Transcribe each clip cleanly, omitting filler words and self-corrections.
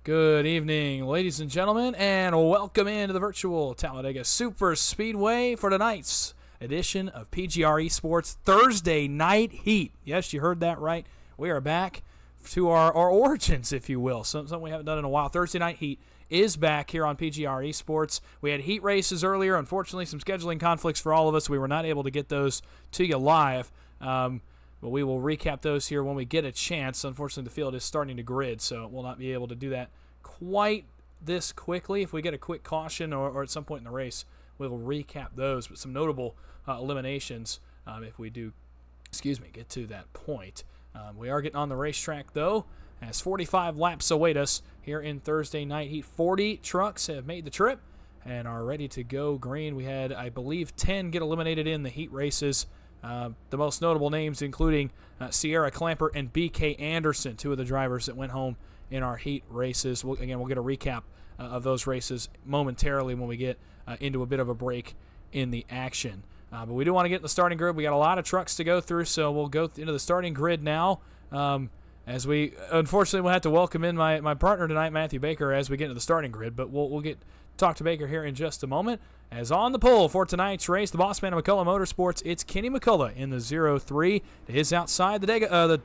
Good evening, ladies and gentlemen, and welcome into the virtual Talladega Superspeedway for tonight's edition of PGR eSports Thursday Night Heat. Yes, you heard that right. We are back to our origins, if you will, something we haven't done in a while. Thursday Night Heat is back here on PGR eSports. We had heat races earlier. Unfortunately, some scheduling conflicts for all of us. We were not able to get those to you live. But we will recap those here when we get a chance. Unfortunately, the field is starting to grid, so we'll not be able to do that quite this quickly. If we get a quick caution or at some point in the race, we will recap those. But some notable eliminations if we do, get to that point. We are getting on the racetrack, though, as 45 laps await us here in Thursday Night Heat. 40 trucks have made the trip and are ready to go green. We had, I believe, 10 get eliminated in the heat races. The most notable names including Sierra Clamper and BK Anderson, two of the drivers that went home in our heat races. We'll get a recap of those races momentarily when we get into a bit of a break in the action. But we do want to get in the starting grid. We got a lot of trucks to go through, so we'll go into the starting grid now. As we unfortunately will have to welcome in my partner tonight, Matthew Baker, as we get into the starting grid. But we'll talk to Baker here in just a moment. As on the pole for tonight's race, the boss man of McCullough Motorsports, it's Kenny McCullough in the 03 to his outside the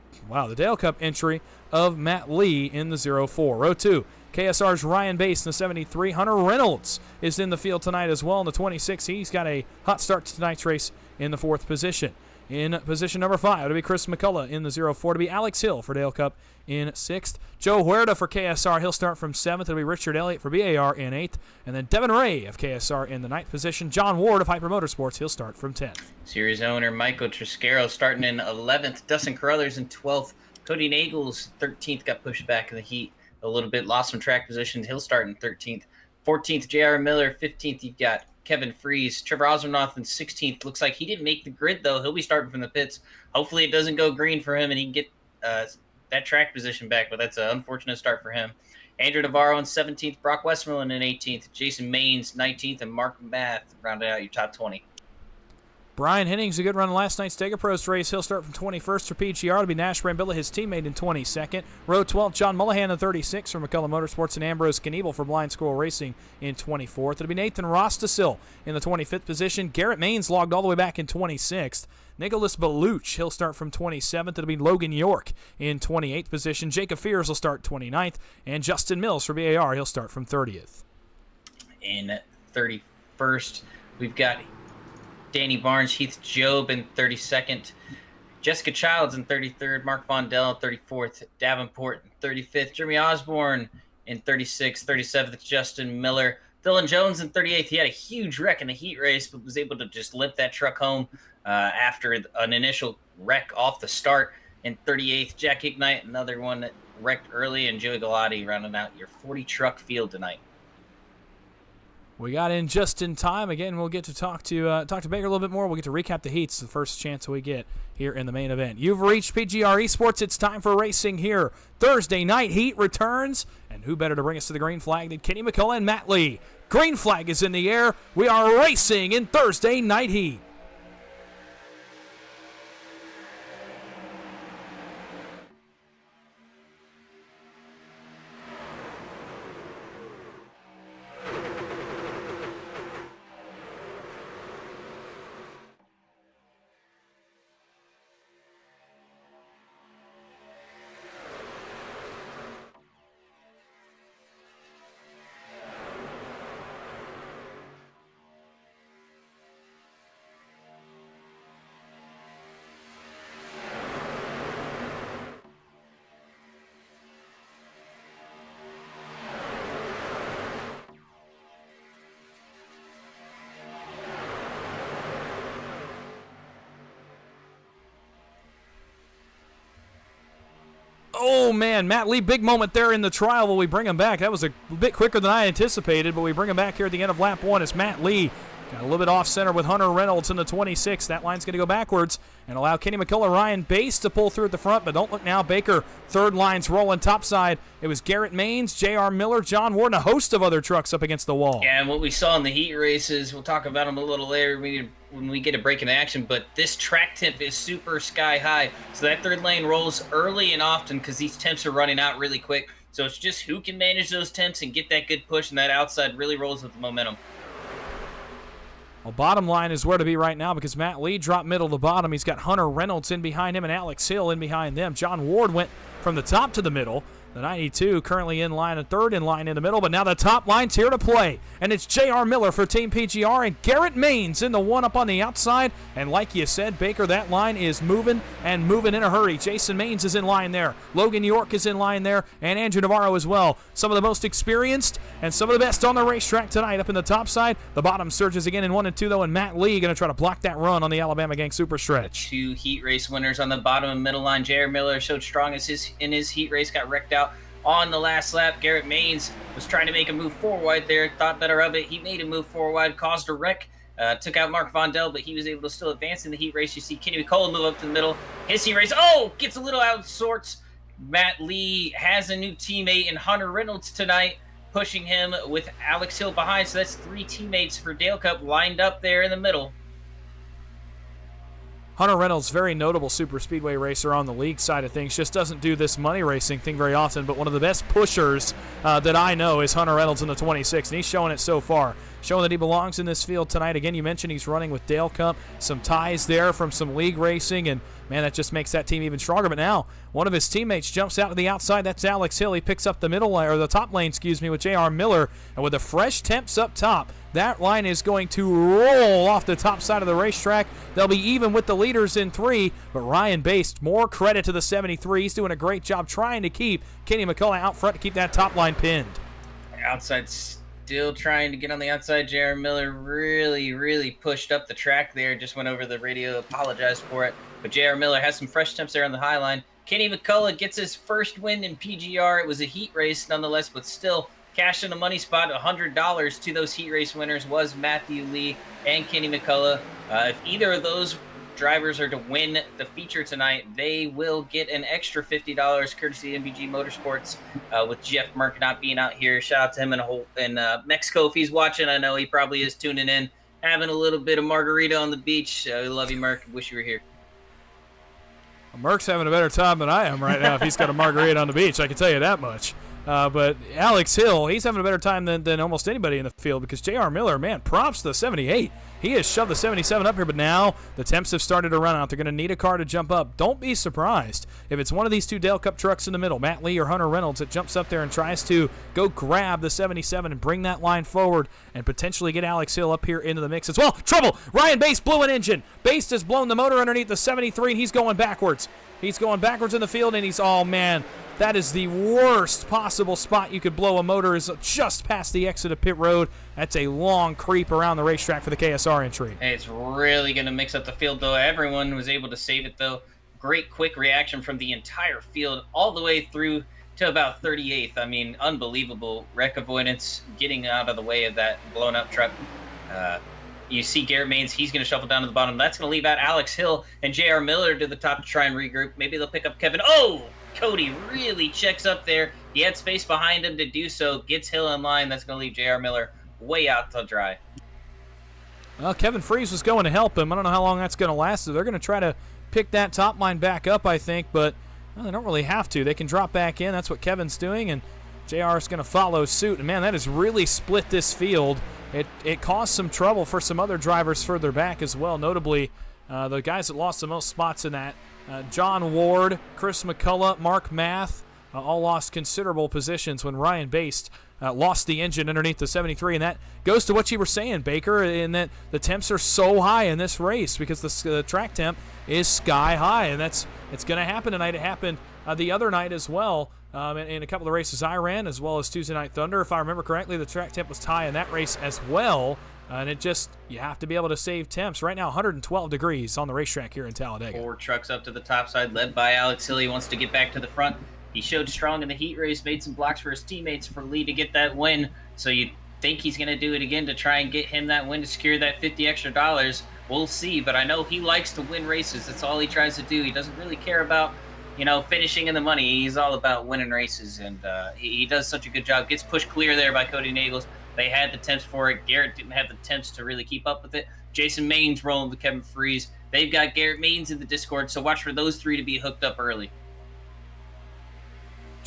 Dale Cup entry of Matt Lee in the 04. Row 2, KSR's Ryan Bass in the 73. Hunter Reynolds is in the field tonight as well in the 26. He's got a hot start to tonight's race in the 4th position. In position number 5, it'll be Chris McCullough in the 04. It'll be Alex Hill for Dale Cup in 6th. Joe Huerta for KSR. He'll start from 7th. It'll be Richard Elliott for BAR in 8th. And then Devin Ray of KSR in the 9th position. John Ward of Hyper Motorsports. He'll start from 10th. Series owner Michael Triscaro starting in 11th. Dustin Carruthers in 12th. Cody Nagels, 13th, got pushed back in the heat a little bit. Lost some track positions. He'll start in 13th. 14th, J.R. Miller. 15th, you've got Kevin Freeze. Trevor Osmernoth in 16th. Looks like he didn't make the grid, though. He'll be starting from the pits. Hopefully it doesn't go green for him and he can get that track position back, but that's an unfortunate start for him. Andrew Navarro in 17th. Brock Westmoreland in 18th. Jason Maines 19th. And Mark Math rounded out your top 20. Brian Hennings, a good run in last night's Dega Pros race. He'll start from 21st for PGR. It'll be Nash Brambilla, his teammate, in 22nd. Row 12, John Mullahan in 36 for McCullough Motorsports, and Ambrose Kniebel for Blind Squirrel Racing in 24th. It'll be Nathan Rostasil in the 25th position. Garrett Maines logged all the way back in 26th. Nicholas Baluch, he'll start from 27th. It'll be Logan York in 28th position. Jacob Fears will start 29th. And Justin Mills for BAR, he'll start from 30th. In 31st, we've got Danny Barnes, Heath Job in 32nd, Jessica Childs in 33rd, Mark Vondell in 34th, Davenport in 35th, Jeremy Osborne in 36th, 37th, Justin Miller, Dylan Jones in 38th. He had a huge wreck in the heat race, but was able to just limp that truck home after an initial wreck off the start. In 38th, Jack Ignite, another one that wrecked early, and Joey Galati rounding out your 40-truck field tonight. We got in just in time. Again, we'll get to talk to Baker a little bit more. We'll get to recap the heats, the first chance we get here in the main event. You've reached PGR eSports. It's time for racing here. Thursday Night Heat returns, and who better to bring us to the green flag than Kenny McCullough and Matt Lee. Green flag is in the air. We are racing in Thursday Night Heat. Oh, man, Matt Lee, big moment there in the trial. Will we bring him back? That was a bit quicker than I anticipated, but we bring him back here at the end of lap 1 as Matt Lee got a little bit off-center with Hunter Reynolds in the 26. That line's going to go backwards and allow Kenny McCullough, Ryan Bass to pull through at the front, but don't look now. Baker, third line's rolling topside. It was Garrett Maines, J.R. Miller, John Ward, and a host of other trucks up against the wall. Yeah, and what we saw in the heat races, we'll talk about them a little later when we get a break in action, but this track temp is super sky high, so that third lane rolls early and often because these temps are running out really quick. So it's just who can manage those temps and get that good push, and that outside really rolls with the momentum. Well, bottom line is where to be right now because Matt Lee dropped middle to bottom. He's got Hunter Reynolds in behind him and Alex Hill in behind them. John Ward went from the top to the middle. The 92 currently in line, a third in line in the middle, but now the top line's here to play. And it's J.R. Miller for Team PGR and Garrett Maines in the one up on the outside. And like you said, Baker, that line is moving and moving in a hurry. Jason Maines is in line there. Logan York is in line there. And Andrew Navarro as well. Some of the most experienced and some of the best on the racetrack tonight up in the top side. The bottom surges again in 1 and 2, though, and Matt Lee going to try to block that run on the Alabama Gang Super Stretch. 2 heat race winners on the bottom and middle line. J.R. Miller showed strong in his heat race, got wrecked out on the last lap. Garrett Maines was trying to make a move forward there, thought better of it. He made a move forward, caused a wreck, took out Mark Vondel, but he was able to still advance in the heat race. You see Kenny McCullough move up to the middle. His heat race, gets a little out of sorts. Matt Lee has a new teammate in Hunter Reynolds tonight, pushing him with Alex Hill behind. So that's 3 teammates for Dale Cup lined up there in the middle. Hunter Reynolds, very notable super speedway racer on the league side of things, just doesn't do this money racing thing very often, but one of the best pushers that I know is Hunter Reynolds in the 26, and he's showing it so far, showing that he belongs in this field tonight. Again, you mentioned he's running with Dale Cup, some ties there from some league racing, and man, that just makes that team even stronger. But now, one of his teammates jumps out to the outside. That's Alex Hill. He picks up the middle lane, or the top lane, with J.R. Miller, and with the fresh temps up top, that line is going to roll off the top side of the racetrack. They'll be even with the leaders in 3, but Ryan Baste, more credit to the 73. He's doing a great job trying to keep Kenny McCullough out front to keep that top line pinned. Outside still trying to get on the outside. J.R. Miller really pushed up the track there. Just went over the radio, apologized for it. But J.R. Miller has some fresh temps there on the high line. Kenny McCullough gets his first win in PGR. It was a heat race nonetheless, but still cash in the money spot. $100 to those heat race winners was Matthew Lee and Kenny McCullough. If either of those drivers are to win the feature tonight, they will get an extra $50 courtesy of MBG Motorsports, with Jeff Merck not being out here. Shout out to him in Mexico if he's watching. I know he probably is tuning in, having a little bit of margarita on the beach. We love you, Merck. Wish you were here. Merck's having a better time than I am right now if he's got a margarita on the beach, I can tell you that much. But Alex Hill, he's having a better time than almost anybody in the field because J.R. Miller, man, props to the 78. He has shoved the 77 up here, but now the temps have started to run out. They're going to need a car to jump up. Don't be surprised if it's one of these 2 Dale Cup trucks in the middle, Matt Lee or Hunter Reynolds, that jumps up there and tries to go grab the 77 and bring that line forward and potentially get Alex Hill up here into the mix as well. Trouble! Ryan Baste blew an engine. Baste has blown the motor underneath the 73, and he's going backwards. He's going backwards in the field, and he's, oh, man, that is the worst possible spot you could blow a motor, is just past the exit of pit road. That's a long creep around the racetrack for the KSR entry. Hey, it's really going to mix up the field, though. Everyone was able to save it, though. Great quick reaction from the entire field all the way through to about 38th. I mean, unbelievable wreck avoidance, getting out of the way of that blown-up truck. You see Garrett Maines, he's going to shuffle down to the bottom. That's going to leave out Alex Hill and J.R. Miller to the top to try and regroup. Maybe they'll pick up Kevin. Oh, Cody really checks up there. He had space behind him to do so. Gets Hill in line. That's going to leave J.R. Miller way out to dry. Well, Kevin Freeze was going to help him. I don't know how long that's going to last. So they're going to try to pick that top line back up, I think, but well, they don't really have to. They can drop back in. That's what Kevin's doing, and JR is going to follow suit. And, man, that has really split this field. It caused some trouble for some other drivers further back as well, notably the guys that lost the most spots in that. John Ward, Chris McCullough, Mark Math all lost considerable positions when Ryan Baste lost the engine underneath the 73. And that goes to what you were saying, Baker, in that the temps are so high in this race because the track temp is sky high. And it's going to happen tonight. It happened the other night as well. In a couple of races I ran, as well as Tuesday Night Thunder. If I remember correctly, the track temp was high in that race as well. And you have to be able to save temps. Right now, 112 degrees on the racetrack here in Talladega. 4 trucks up to the top side, led by Alex Hill. He wants to get back to the front. He showed strong in the heat race, made some blocks for his teammates for Lee to get that win. So you think he's going to do it again to try and get him that win to secure that $50 extra. We'll see, but I know he likes to win races. That's all he tries to do. He doesn't really care about finishing in the money. He's all about winning races, and he does such a good job. Gets pushed clear there by Cody Nagels. They had the temps for it. Garrett didn't have the temps to really keep up with it. Jason Maines rolling with Kevin Freeze. They've got Garrett Maines in the Discord, so watch for those 3 to be hooked up early.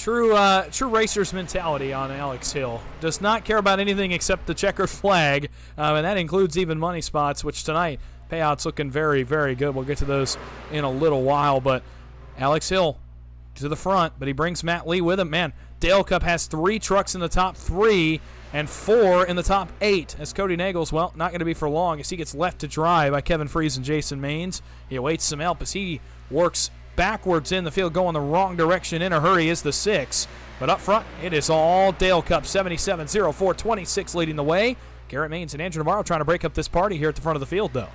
True racer's mentality on Alex Hill. Does not care about anything except the checkered flag, and that includes even money spots, which tonight, payouts looking very, very good. We'll get to those in a little while, but Alex Hill to the front, but he brings Matt Lee with him. Man, Dale Cup has 3 trucks in the top 3 and 4 in the top 8, as Cody Nagels, well, not going to be for long as he gets left to dry by Kevin Freeze and Jason Maines. He awaits some help as he works backwards in the field, going the wrong direction in a hurry is the 6. But up front, it is all Dale Cup, 77-04-26 leading the way. Garrett Maines and Andrew Navarro trying to break up this party here at the front of the field, though.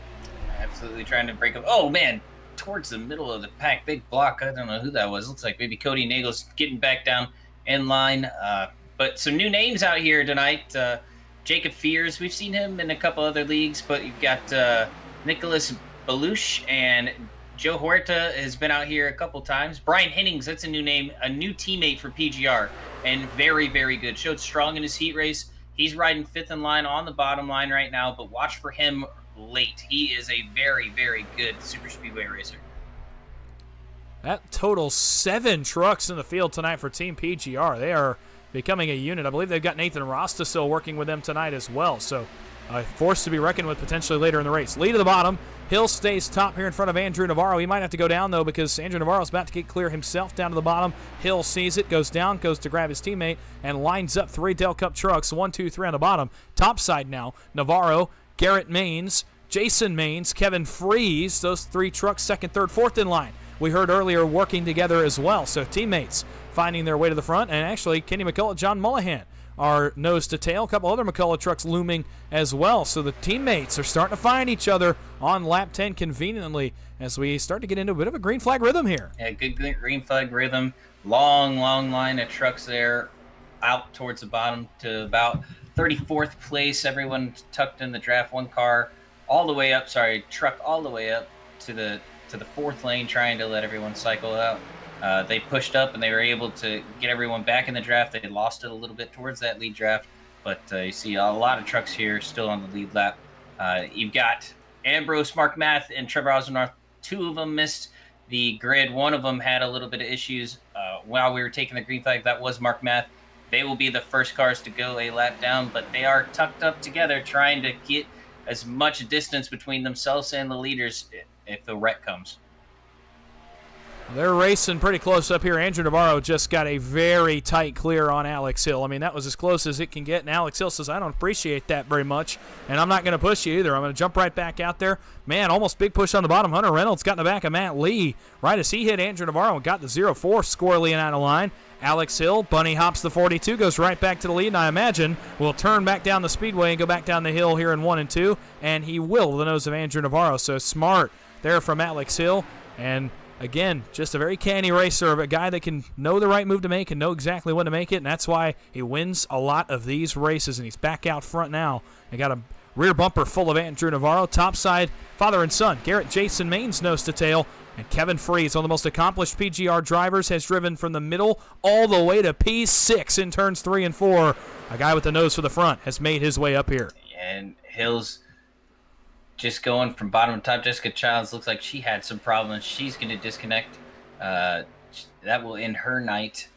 Absolutely trying to break up. Oh, man, towards the middle of the pack, big block. I don't know who that was. Looks like maybe Cody Nagels getting back down in line. But some new names out here tonight. Jacob Fears, we've seen him in a couple other leagues, but you've got Nicholas Belush and Joe Huerta has been out here a couple times. Brian Hennings, that's a new name, a new teammate for PGR, and very, very good. Showed strong in his heat race. He's riding 5th in line on the bottom line right now, but watch for him late. He is a very, very good super speedway racer. That totals 7 trucks in the field tonight for Team PGR. They are becoming a unit. I believe they've got Nathan Rasta still working with them tonight as well, so a force to be reckoned with potentially later in the race. Lead to the bottom. Hill stays top here in front of Andrew Navarro. He might have to go down, though, because Andrew Navarro's about to get clear himself down to the bottom. Hill sees it, goes down, goes to grab his teammate, and lines up 3 Dale Cup trucks, 1, 2, 3 on the bottom. Top side now, Navarro, Garrett Maines, Jason Maines, Kevin Freeze, those 3 trucks, 2nd, 3rd, 4th in line. We heard earlier working together as well, so teammates finding their way to the front, and actually Kenny McCullough, John Mullahan are nose to tail. A couple other McCullough trucks looming as well. So the teammates are starting to find each other on lap 10 conveniently as we start to get into a bit of a green flag rhythm here. Yeah, good green flag rhythm. Long line of trucks there out towards the bottom to about 34th place. Everyone tucked in the draft. One car all the way up, truck all the way up to the 4th lane trying to let everyone cycle out. They pushed up and they were able to get everyone back in the draft. They lost it a little bit towards that lead draft, but you see a lot of trucks here still on the lead lap. You've got Ambrose, Mark Math, and Trevor Osnorth. 2 of them missed the grid. One of them had a little bit of issues while we were taking the green flag. That was Mark Math. They will be the first cars to go a lap down, but they are tucked up together trying to get as much distance between themselves and the leaders if the wreck comes. They're racing pretty close up here. Andrew Navarro just got a very tight clear on Alex Hill. I mean, that was as close as it can get, and Alex Hill says, I don't appreciate that very much, and I'm not going to push you either. I'm going to jump right back out there. Man, almost big push on the bottom. Hunter Reynolds got in the back of Matt Lee right as he hit Andrew Navarro and got the 0-4 squarely and out of line. Alex Hill, bunny hops the 42, goes right back to the lead, and I imagine will turn back down the speedway and go back down the hill here in 1 and 2, and he will the nose of Andrew Navarro. So smart there from Alex Hill, and again, just a very canny racer, a guy that can know the right move to make and know exactly when to make it, and that's why he wins a lot of these races, and he's back out front now. They got a rear bumper full of Andrew Navarro. Topside, father and son, Garrett Jason Maines nose to tail, and Kevin Freeze, one of the most accomplished PGR drivers, has driven from the middle all the way to P6 in turns 3 and 4. A guy with the nose for the front has made his way up here. And Hill's just going from bottom to top. Jessica Childs looks like she had some problems. She's going to disconnect. That will end her night.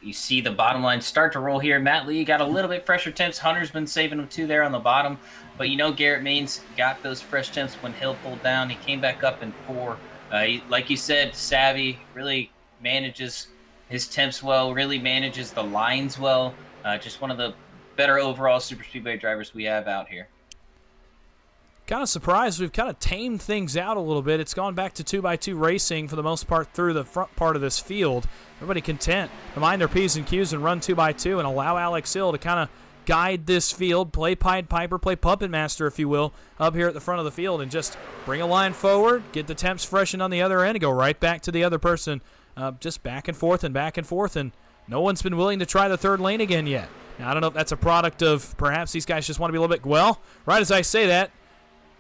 You see the bottom line start to roll here. Matt Lee got a little bit fresher temps. Hunter's been saving them 2 there on the bottom. But you know Garrett Maines got those fresh temps when Hill pulled down. He came back up in 4. Like you said, savvy, really manages his temps well, really manages the lines well. Just one of the better overall super speedway drivers we have out here. Kind of surprised. We've kind of tamed things out a little bit. It's gone back to 2x2 racing for the most part through the front part of this field. Everybody content to mind their P's and Q's and run 2x2 and allow Alex Hill to kind of guide this field, play Pied Piper, play Puppet Master, if you will, up here at the front of the field and just bring a line forward, get the temps freshened on the other end, and go right back to the other person. Just back and forth, and no one's been willing to try the 3rd lane again yet. Now, I don't know if that's a product of perhaps these guys just want to be a little bit, well, right as I say that,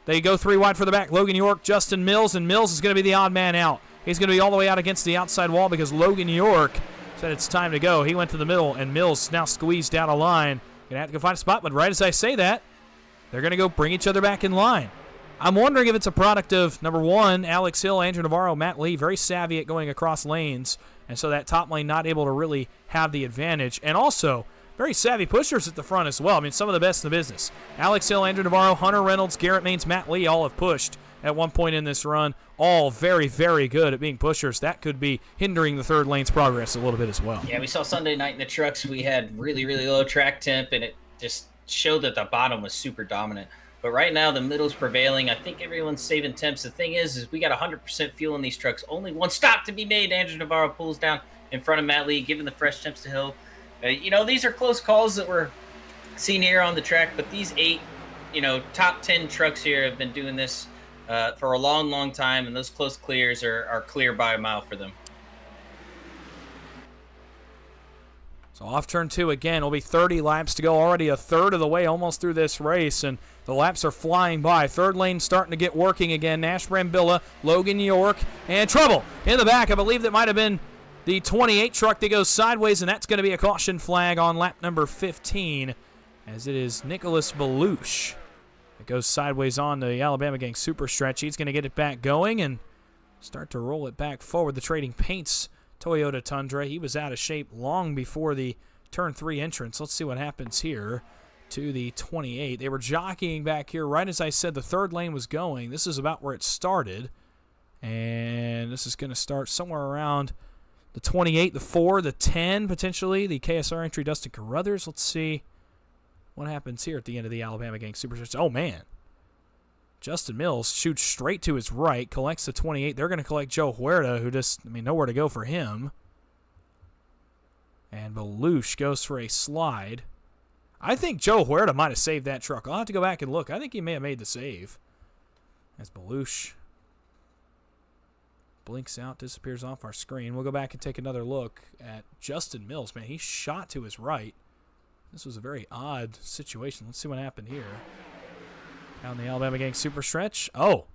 they go 3 wide for the back. Logan York, Justin Mills, and Mills is going to be the odd man out. He's going to be all the way out against the outside wall because Logan York said it's time to go. He went to the middle, and Mills now squeezed down a line. Going to have to go find a spot, but right as I say that, they're going to go bring each other back in line. I'm wondering if it's a product of, number one, Alex Hill, Andrew Navarro, Matt Lee, very savvy at going across lanes, and so that top lane not able to really have the advantage. And also, very savvy pushers at the front as well. I mean, some of the best in the business. Alex Hill, Andrew Navarro, Hunter Reynolds, Garrett Maines, Matt Lee all have pushed at one point in this run. All very, very good at being pushers. That could be hindering the third lane's progress a little bit as well. Yeah, we saw Sunday night in the trucks, we had really, really low track temp, and it just showed that the bottom was super dominant. But right now, the middle's prevailing. I think everyone's saving temps. The thing is we got 100% fuel in these trucks. Only one stop to be made. Andrew Navarro pulls down in front of Matt Lee, giving the fresh temps to Hill. These are close calls that we're seeing here on the track, but these 8, top 10 trucks here have been doing this for a long, long time, and those close clears are clear by a mile for them. So off turn 2 again. It'll be 30 laps to go. Already a third of the way almost through this race, and the laps are flying by. Third lane starting to get working again. Nash Brambilla, Logan York, and trouble in the back. I believe that might have been the 28 truck that goes sideways, and that's going to be a caution flag on lap number 15, as it is Nicholas Belush. It goes sideways on the Alabama Gang Super Stretch. He's going to get it back going and start to roll it back forward. The Trading Paints Toyota Tundra. He was out of shape long before the turn 3 entrance. Let's see what happens here to the 28. They were jockeying back here right as I said the third lane was going. This is about where it started, and this is going to start somewhere around the 28, the 4, the 10, potentially. The KSR entry, Dustin Carruthers. Let's see what happens here at the end of the Alabama Gang Super Stretch. Oh, man. Justin Mills shoots straight to his right, collects the 28. They're going to collect Joe Huerta, who just, nowhere to go for him. And Belush goes for a slide. I think Joe Huerta might have saved that truck. I'll have to go back and look. I think he may have made the save. As Belush blinks out, disappears off our screen. We'll go back and take another look at Justin Mills. Man, he shot to his right. This was a very odd situation. Let's see what happened here. Down the Alabama Gang Super Stretch. Oh,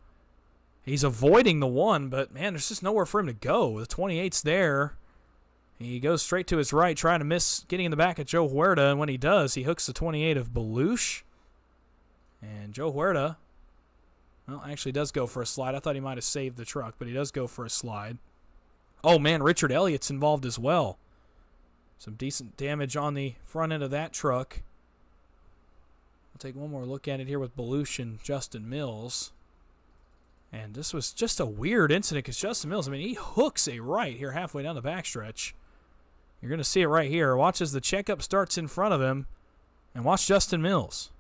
he's avoiding the 1, but, man, there's just nowhere for him to go. The 28's there. He goes straight to his right, trying to miss getting in the back of Joe Huerta, and when he does, he hooks the 28 of Belush. And Joe Huerta, well, actually does go for a slide. I thought he might have saved the truck, but he does go for a slide. Oh, man, Richard Elliott's involved as well. Some decent damage on the front end of that truck. We'll take one more look at it here with Belush and Justin Mills. And this was just a weird incident because Justin Mills, he hooks a right here halfway down the backstretch. You're going to see it right here. Watch as the checkup starts in front of him. And watch Justin Mills.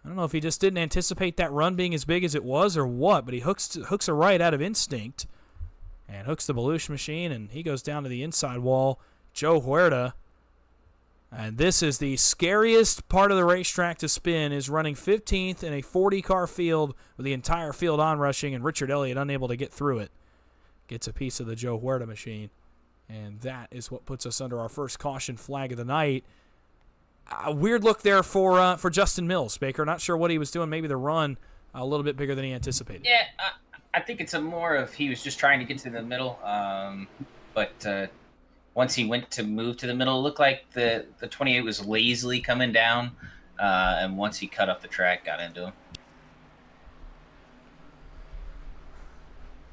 I don't know if he just didn't anticipate that run being as big as it was or what, but he hooks a right out of instinct and hooks the Belush machine, and he goes down to the inside wall. Joe Huerta. And this is the scariest part of the racetrack to spin, is running 15th in a 40-car field with the entire field onrushing and Richard Elliott unable to get through it. Gets a piece of the Joe Huerta machine. And that is what puts us under our first caution flag of the night. A weird look there for Justin Mills, Baker. Not sure what he was doing. Maybe the run a little bit bigger than he anticipated. Yeah, I think it's more of he was just trying to get to the middle. But once he went to move to the middle, it looked like the 28 was lazily coming down. And once he cut up the track, got into him.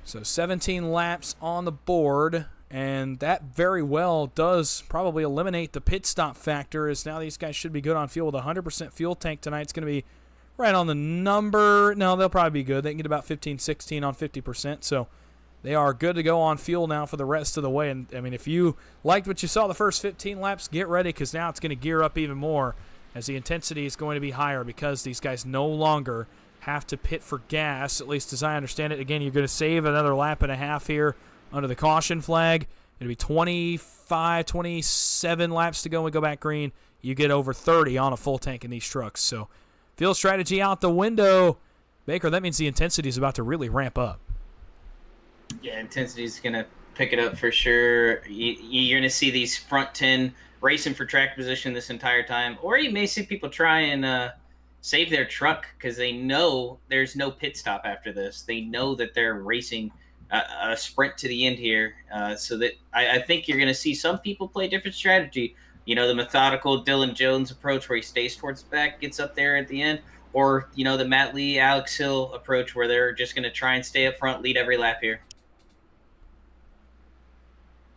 So 17 laps on the board. And that very well does probably eliminate the pit stop factor, as now these guys should be good on fuel. With a 100% fuel tank tonight, it's going to be right on the number. No, they'll probably be good. They can get about 15, 16 on 50%. So they are good to go on fuel now for the rest of the way. And, if you liked what you saw the first 15 laps, get ready, because now it's going to gear up even more as the intensity is going to be higher, because these guys no longer have to pit for gas, at least as I understand it. Again, you're going to save another lap and a half here under the caution flag. It'll be 25, 27 laps to go and we go back green. You get over 30 on a full tank in these trucks. So fuel strategy out the window. Baker, that means the intensity is about to really ramp up. Yeah, intensity is going to pick it up for sure. You're going to see these front 10 racing for track position this entire time. Or you may see people try and save their truck because they know there's no pit stop after this. They know that they're racing a sprint to the end here, so that I think you're going to see some people play a different strategy. The methodical Dylan Jones approach where he stays towards the back, gets up there at the end, or the Matt Lee, Alex Hill approach where they're just going to try and stay up front, lead every lap here.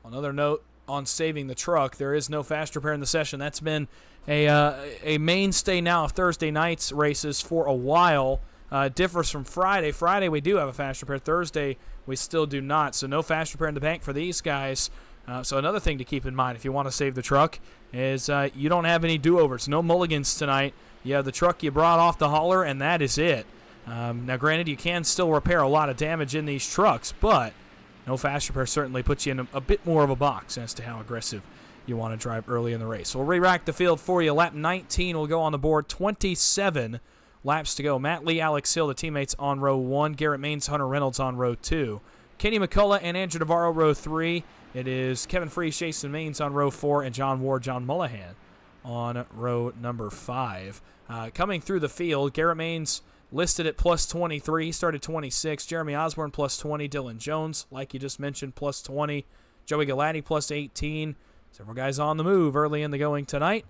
Another note on saving the truck, there is no fast repair in the session. That's been a mainstay now of Thursday night's races for a while. Differs from Friday. Friday we do have a fast repair. Thursday we still do not. So no fast repair in the bank for these guys. So another thing to keep in mind if you want to save the truck is you don't have any do-overs. No mulligans tonight. You have the truck you brought off the hauler, and that is it. Now, granted, you can still repair a lot of damage in these trucks, but no fast repair certainly puts you in a bit more of a box as to how aggressive you want to drive early in the race. We'll re-rack the field for you. Lap 19 will go on the board. 27 laps to go. Matt Lee, Alex Hill, the teammates on row 1. Garrett Maines, Hunter Reynolds on row 2. Kenny McCullough and Andrew Navarro, row 3. It is Kevin Freese, Jason Maines on row 4, and John Ward, John Mullahan on row number 5. Coming through the field, Garrett Maines listed at plus 23. He started 26. Jeremy Osborne plus 20. Dylan Jones, like you just mentioned, plus 20. Joey Galati plus 18. Several guys on the move early in the going tonight.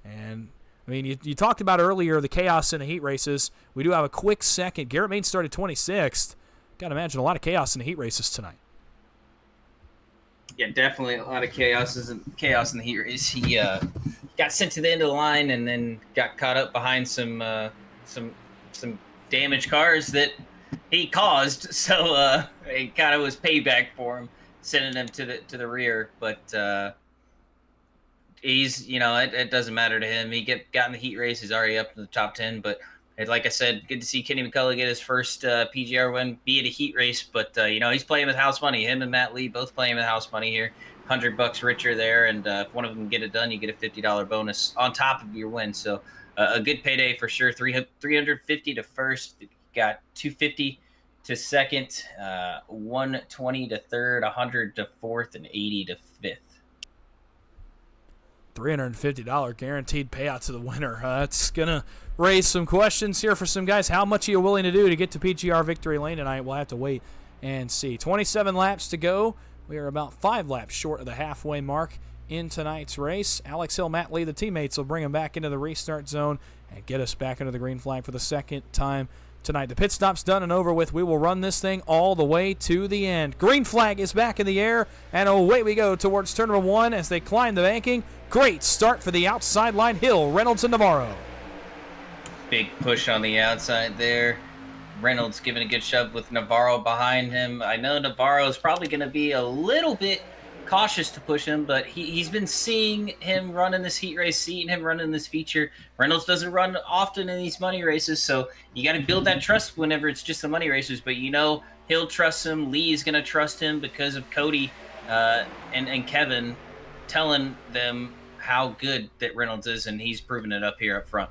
And, I mean, you talked about earlier the chaos in the heat races. We do have a quick second. Garrett Maines started 26th. Got to imagine a lot of chaos in the heat races tonight. Yeah, definitely a lot of chaos in the heat race. He got sent to the end of the line and then got caught up behind some damaged cars that he caused. So it kind of was payback for him, sending them to the rear. But he's it doesn't matter to him. He got in the heat race. He's already up in the top 10. But like I said, good to see Kenny McCullough get his first PGR win, be it a heat race. But he's playing with house money. Him and Matt Lee both playing with house money here. $100 richer there, and if one of them get it done, you get a $50 bonus on top of your win. So a good payday for sure. 350 to first, got 250 to second, 120 to third, 100 to fourth, and 80 to fifth. $350 guaranteed payout to the winner. It's going to raise some questions here for some guys. How much are you willing to do to get to PGR victory lane tonight? We'll have to wait and see. 27 laps to go. We are about 5 laps short of the halfway mark in tonight's race. Alex Hill, Matt Lee, the teammates will bring him back into the restart zone and get us back into the green flag for the second time tonight. The pit stop's done and over with. We will run this thing all the way to the end. Green flag is back in the air, and away we go towards turn number 1 as they climb the banking. Great start for the outside line. Hill, Reynolds, and Navarro. Big push on the outside there. Reynolds giving a good shove with Navarro behind him. I know Navarro is probably going to be a little bit cautious to push him, but he's been seeing him run in this heat race, seeing him run in this feature. Reynolds doesn't run often in these money races, so you got to build that trust whenever it's just the money races. But he'll trust him. Lee is going to trust him because of Cody and Kevin telling them how good that Reynolds is, and he's proven it up here up front.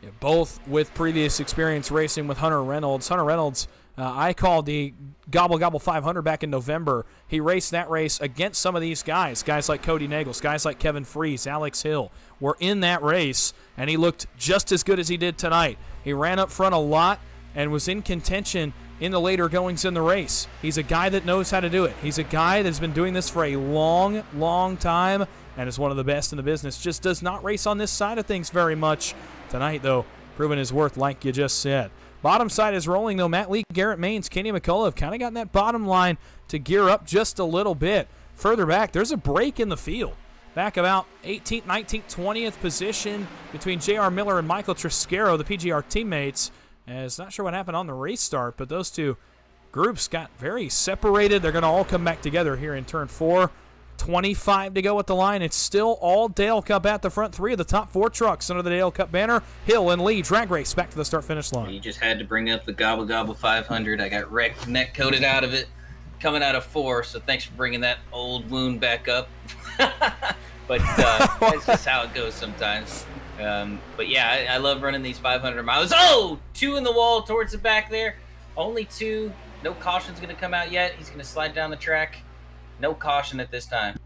Yeah, both with previous experience racing with Hunter Reynolds. Hunter Reynolds, I called the Gobble Gobble 500 back in November. He raced that race against some of these guys like Cody Nagels, guys like Kevin Freese, Alex Hill, were in that race, and he looked just as good as he did tonight. He ran up front a lot and was in contention in the later goings in the race. He's a guy that knows how to do it. He's a guy that's been doing this for a long, long time and is one of the best in the business. Just does not race on this side of things very much. Tonight, though, proving his worth like you just said. Bottom side is rolling, though. Matt Lee, Garrett Maines, Kenny McCullough have kind of gotten that bottom line to gear up just a little bit. Further back, there's a break in the field. Back about 18th, 19th, 20th position between J.R. Miller and Michael Triscaro, the PGR teammates. As not sure what happened on the race start, but those two groups got very separated. They're going to all come back together here in turn 4. 25 to go at the line. It's still all Dale Cup at the front. 3 of the top 4 trucks under the Dale Cup banner. Hill and Lee drag race back to the start-finish line. You just had to bring up the Gobble Gobble 500. I got wrecked, neck coated out of it, coming out of 4. So thanks for bringing that old wound back up. But that's just how it goes sometimes. But yeah, I love running these 500 miles. Oh, 2 in the wall towards the back there. Only 2. No caution's going to come out yet. He's going to slide down the track. No caution at this time.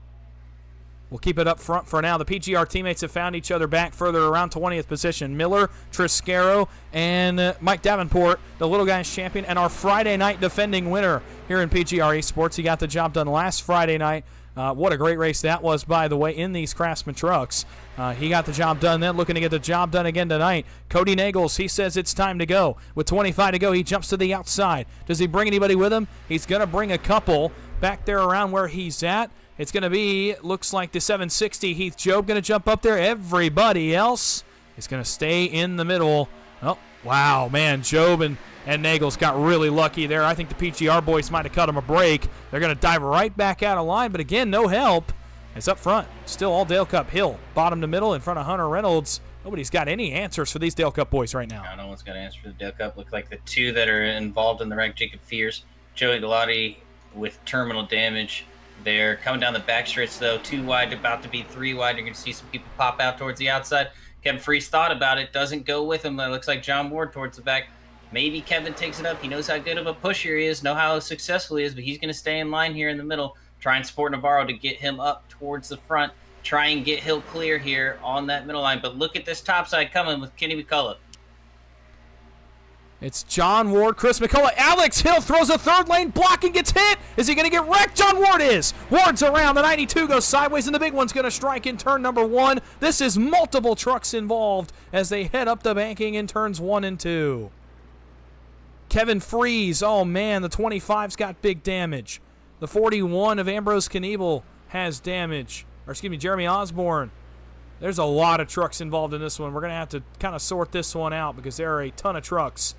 We'll keep it up front for now. The PGR teammates have found each other back further around 20th position. Miller, Triscaro, and Mike Davenport, the Little Guys champion, and our Friday night defending winner here in PGR eSports. He got the job done last Friday night What a great race that was, by the way, in these Craftsman trucks. He got the job done then, looking to get the job done again tonight. Cody Nagels, he says it's time to go. With 25 to go, he jumps to the outside. Does he bring anybody with him? He's going to bring a couple back there around where he's at. It's going to be, looks like the 760, Heath Job going to jump up there. Everybody else is going to stay in the middle. Oh, wow, man, Job and Nagels got really lucky there. I think the PGR boys might have cut him a break. They're going to dive right back out of line, but again, no help. It's up front. Still all Dale Cup. Hill, bottom to middle in front of Hunter Reynolds. Nobody's got any answers for these Dale Cup boys right now. No one's got an answer for the Dale Cup. Look like the two that are involved in the wreck, Jacob Fears, Joey Galati with terminal damage. They're coming down the back stretch, though. 2 wide, about to be 3 wide. You're going to see some people pop out towards the outside. Kevin Freese thought about it. Doesn't go with him. It looks like John Ward towards the back. Maybe Kevin takes it up. He knows how good of a pusher he is, know how successful he is, but he's going to stay in line here in the middle. Try and support Navarro to get him up towards the front. Try and get Hill clear here on that middle line. But look at this top side coming with Kenny McCullough. It's John Ward, Chris McCullough. Alex Hill throws a third lane block and gets hit. Is he going to get wrecked? John Ward is. Ward's around. The 92 goes sideways, and the big one's going to strike in turn number 1. This is multiple trucks involved as they head up the banking in turns 1 and 2. Kevin Freese, oh man, the 25's got big damage. The 41 of Ambrose Knievel has damage. Or excuse me, Jeremy Osborne. There's a lot of trucks involved in this one. We're going to have to kind of sort this one out because there are a ton of trucks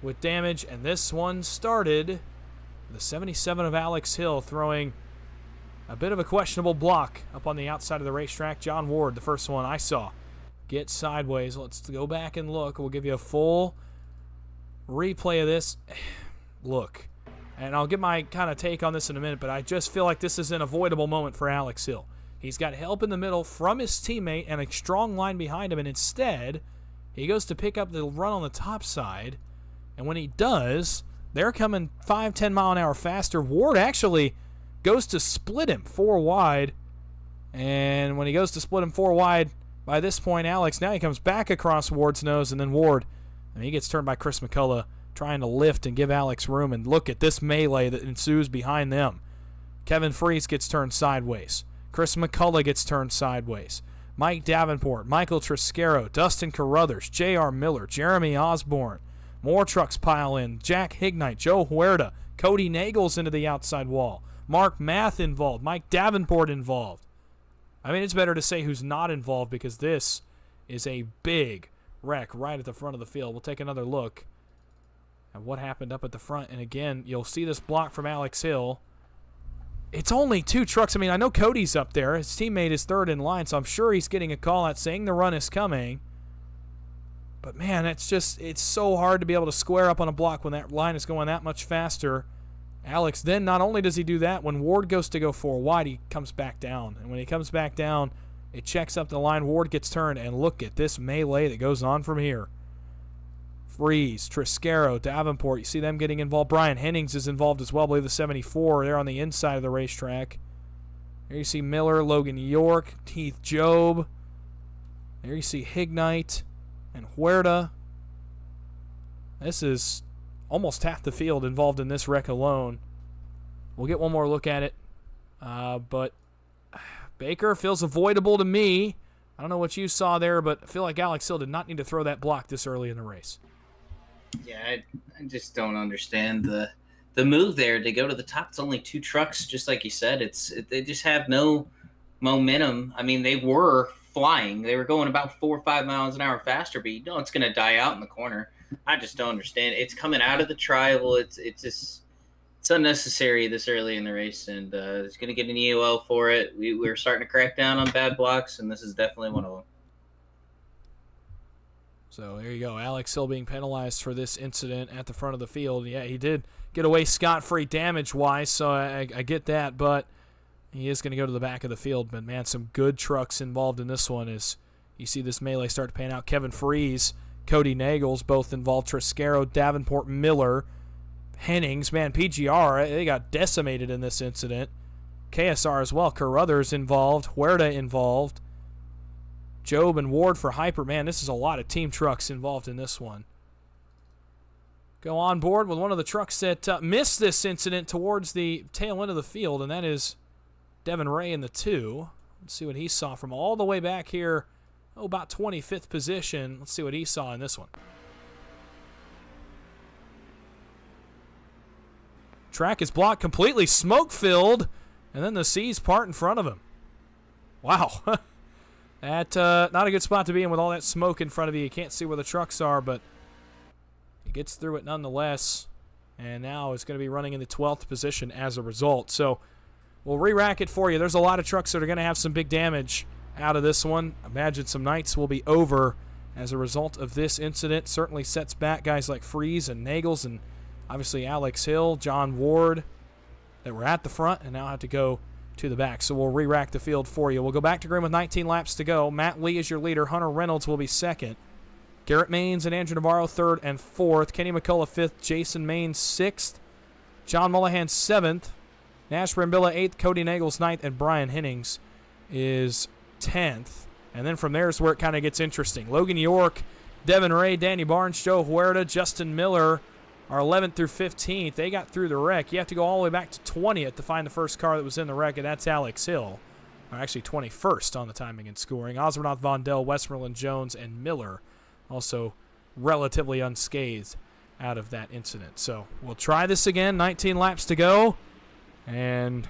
with damage. And this one started the 77 of Alex Hill throwing a bit of a questionable block up on the outside of the racetrack. John Ward, the first one I saw, get sideways. Let's go back and look. We'll give you a full replay of this. Look, and I'll get my kind of take on this in a minute, but I just feel like this is an avoidable moment for Alex Hill. He's got help in the middle from his teammate and a strong line behind him, and instead he goes to pick up the run on the top side, and when he does, they're coming 5-10 mile an hour faster. Ward actually goes to split him 4 wide, and when he goes to split him 4 wide, by this point, Alex, now he comes back across Ward's nose, and then Ward, and he gets turned by Chris McCullough, trying to lift and give Alex room, and look at this melee that ensues behind them. Kevin Freese gets turned sideways. Chris McCullough gets turned sideways. Mike Davenport, Michael Triscaro, Dustin Carruthers, J.R. Miller, Jeremy Osborne. More trucks pile in. Jack Hignite, Joe Huerta, Cody Nagels into the outside wall. Mark Math involved. Mike Davenport involved. I mean, it's better to say who's not involved because this is a big wreck right at the front of the field. We'll take another look at what happened up at the front. And again, you'll see this block from Alex Hill. It's only 2 trucks. I mean, I know Cody's up there. His teammate is third in line, so I'm sure he's getting a call out saying the run is coming. But, man, it's so hard to be able to square up on a block when that line is going that much faster. Alex, then not only does he do that, when Ward goes to go 4 wide, he comes back down. And when he comes back down, it checks up the line. Ward gets turned, and look at this melee that goes on from here. Freese, Triscaro, Davenport, you see them getting involved. Brian Hennings is involved as well. I believe the 74. They're on the inside of the racetrack. There you see Miller, Logan York, Heath Job. There you see Hignite and Huerta. This is almost half the field involved in this wreck alone. We'll get one more look at it. But Baker feels avoidable to me. I don't know what you saw there, but I feel like Alex Hill did not need to throw that block this early in the race. Yeah, I just don't understand the move there to go to the top. It's only 2 trucks, just like you said. They just have no momentum. I mean, they were flying. They were going about 4 or 5 miles an hour faster, but you know it's going to die out in the corner. I just don't understand. It's coming out of the tribal. It's unnecessary this early in the race, and it's going to get an EOL for it. We're starting to crack down on bad blocks, and this is definitely one of them. So there you go. Alex Hill being penalized for this incident at the front of the field. Yeah, he did get away scot-free damage-wise, so I get that, but he is going to go to the back of the field. But, man, some good trucks involved in this one as you see this melee start to pan out. Kevin Freese, Cody Nagels, both involved. Triscaro, Davenport, Miller, Hennings. Man, PGR, they got decimated in this incident. KSR as well. Carruthers involved. Huerta involved. Job and Ward for Hyper. Man, this is a lot of team trucks involved in this one. Go on board with one of the trucks that missed this incident towards the tail end of the field, and that is Devin Ray in the 2. Let's see what he saw from all the way back here. About 25th position. Let's see what he saw in this one. Track is blocked completely, smoke-filled, and then the seas part in front of him. Wow. That not a good spot to be in with all that smoke in front of you. You can't see where the trucks are, but he gets through it nonetheless. And now it's going to be running in the 12th position as a result. So we'll re-rack it for you. There's a lot of trucks that are going to have some big damage out of this one. Imagine some nights will be over as a result of this incident. Certainly sets back guys like Freeze and Nagels and obviously Alex Hill, John Ward that were at the front and now have to go to the back. So we'll re-rack the field for you. We'll go back to green with 19 laps to go. Matt Lee is your leader. Hunter Reynolds will be second. Garrett Maines and Andrew Navarro third and fourth. Kenny McCullough fifth. Jason Maines sixth. John Mullahan seventh. Nash Brambilla eighth. Cody Nagels ninth. And Brian Hennings is 10th. And then from there is where it kind of gets interesting. Logan York, Devin Ray, Danny Barnes, Joe Huerta, Justin Miller are 11th through 15th. They got through the wreck. You have to go all the way back to 20th to find the first car that was in the wreck, and that's Alex Hill. Or actually 21st on the timing and scoring. Osmernoth, Vondell, Westmoreland, Jones, and Miller also relatively unscathed out of that incident. So we'll try this again. 19 laps to go. And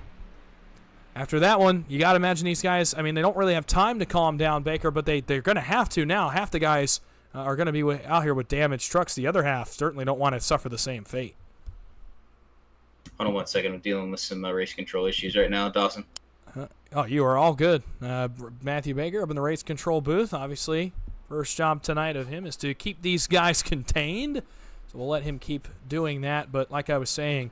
after that one, you got to imagine these guys, I mean, they don't really have time to calm down, Baker, but they're going to have to now. Half the guys are going to be out here with damaged trucks. The other half certainly don't want to suffer the same fate. Hold on 1 second. I'm dealing with some race control issues right now, Dawson. Oh, you are all good. Matthew Baker up in the race control booth. Obviously, first job tonight of him is to keep these guys contained. So we'll let him keep doing that. But like I was saying,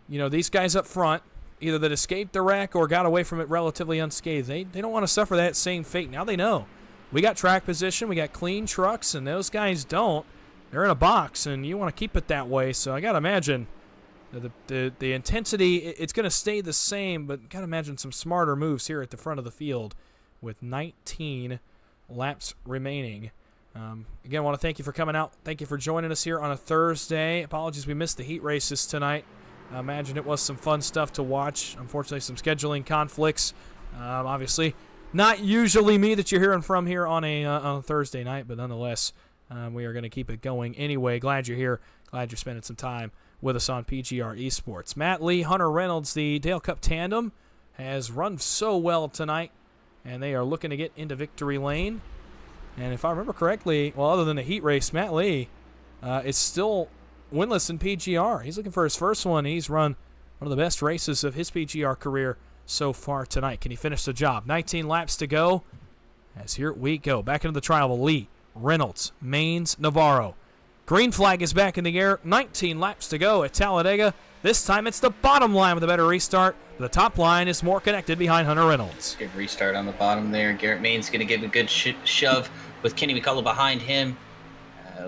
you know, these guys up front, either that escaped the wreck or got away from it relatively unscathed, they don't want to suffer that same fate. Now they know. We got track position, we got clean trucks, and those guys don't. They're in a box, and you want to keep it that way. So I got to imagine the intensity, it's going to stay the same, but got to imagine some smarter moves here at the front of the field with 19 laps remaining. Again, I want to thank you for coming out. Thank you for joining us here on a Thursday. Apologies we missed the heat races tonight. I imagine it was some fun stuff to watch. Unfortunately, some scheduling conflicts. Obviously, not usually me that you're hearing from here on a Thursday night, but nonetheless, we are going to keep it going anyway. Glad you're here. Glad you're spending some time with us on PGR Esports. Matt Lee, Hunter Reynolds, the Dale Cup tandem, has run so well tonight, and they are looking to get into victory lane. And if I remember correctly, well, other than the heat race, Matt Lee is still winless in PGR. He's looking for his first one. He's run one of the best races of his PGR career so far tonight. Can he finish the job? 19 laps to go. As here we go. Back into the trial. Lee, Reynolds, Maines, Navarro. Green flag is back in the air. 19 laps to go at Talladega. This time it's the bottom line with a better restart. The top line is more connected behind Hunter Reynolds. Good restart on the bottom there. Garrett Maines going to give a good shove with Kenny McCullough behind him.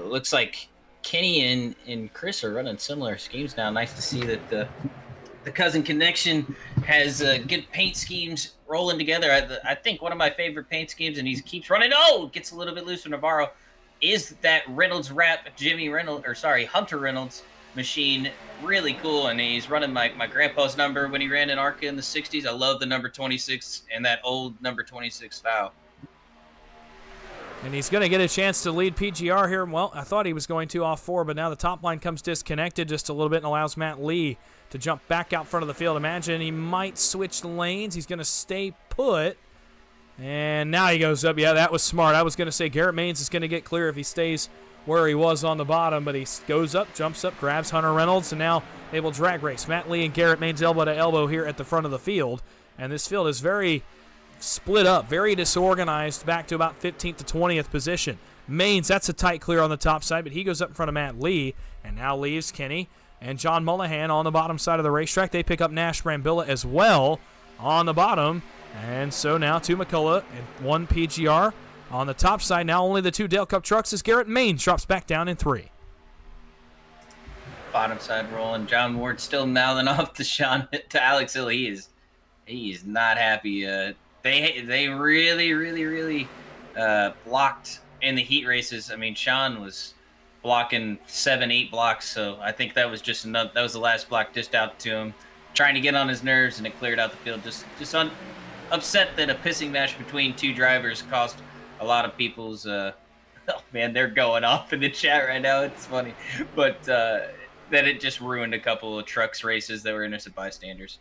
Looks like Kenny and Chris are running similar schemes now. Nice to see that the cousin connection has good paint schemes rolling together. I think one of my favorite paint schemes, and he keeps running. Oh, gets a little bit loose for Navarro. Is that Reynolds wrap Hunter Reynolds machine really cool? And he's running my grandpa's number when he ran in ARCA in the 60s. I love the number 26 and that old number 26 style. And he's going to get a chance to lead PGR here. Well, I thought he was going to off 4, but now the top line comes disconnected just a little bit and allows Matt Lee to jump back out front of the field. Imagine he might switch lanes. He's going to stay put. And now he goes up. Yeah, that was smart. I was going to say Garrett Maines is going to get clear if he stays where he was on the bottom, but he goes up, jumps up, grabs Hunter Reynolds, and now they will drag race. Matt Lee and Garrett Maines elbow to elbow here at the front of the field. And this field is very split up, very disorganized, back to about 15th to 20th position. Maines, that's a tight clear on the top side, but he goes up in front of Matt Lee and now leaves Kenny and John Mullahan on the bottom side of the racetrack. They pick up Nash Brambilla as well on the bottom. And so now 2 McCullough and 1 PGR. On the top side, now only the 2 Dale Cup trucks as Garrett Maines drops back down in 3. Bottom side rolling. John Ward still mouthing off to Alex Hill. He is not happy. They really blocked in the heat races. I mean, Sean was blocking 7-8 blocks, so I think that was just enough. That was the last block dished out to him. trying to get on his nerves, and it cleared out the field. Upset that a pissing match between two drivers caused a lot of people's oh man, they're going off in the chat right now. It's funny, but that it just ruined a couple of trucks races that were innocent bystanders.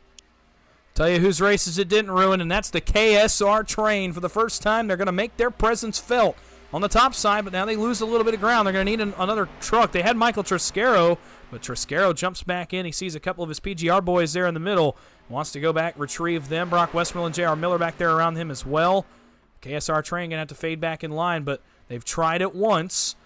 Tell you whose races it didn't ruin, and that's the KSR train. For the first time, they're going to make their presence felt on the top side, but now they lose a little bit of ground. They're going to need another truck. They had Michael Triscaro, but Triscaro jumps back in. He sees a couple of his PGR boys there in the middle, wants to go back, retrieve them. Brock Westmoreland, J.R. Miller back there around him as well. KSR train going to have to fade back in line, but they've tried it once,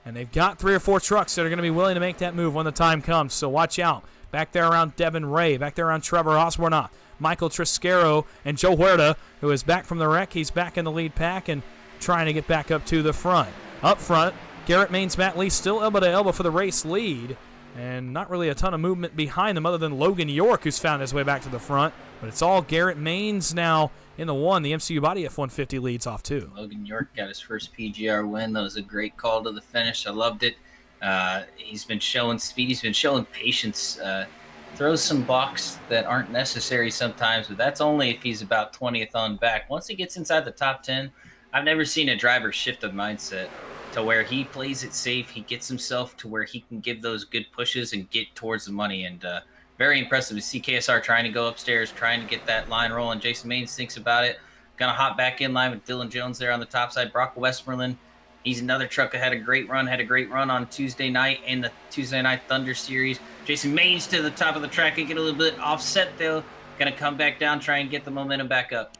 and they've got 3 or 4 trucks that are going to be willing to make that move when the time comes, so watch out. Back there around Devin Ray, back there around Trevor Osborne, Michael Triscaro, and Joe Huerta, who is back from the wreck. He's back in the lead pack and trying to get back up to the front. Up front, Garrett Maines, Matt Lee still elbow to elbow for the race lead, and not really a ton of movement behind them other than Logan York, who's found his way back to the front. But it's all Garrett Maines now in the one. The MCU Body F-150 leads off too. Logan York got his first PGR win. That was a great call to the finish. I loved it. He's been showing speed. He's been showing patience. Throws some blocks that aren't necessary sometimes, but that's only if he's about 20th on back. Once he gets inside the top 10, I've never seen a driver shift a mindset to where he plays it safe. He gets himself to where he can give those good pushes and get towards the money. And very impressive to see KSR trying to go upstairs, trying to get that line rolling. Jason Maines thinks about it. Gonna hop back in line with Dylan Jones there on the top side. Brock Westmoreland, he's another truck that had a great run on Tuesday night in the Tuesday Night Thunder Series. Jason Maines to the top of the track and get a little bit offset though. Gonna come back down, try and get the momentum back up.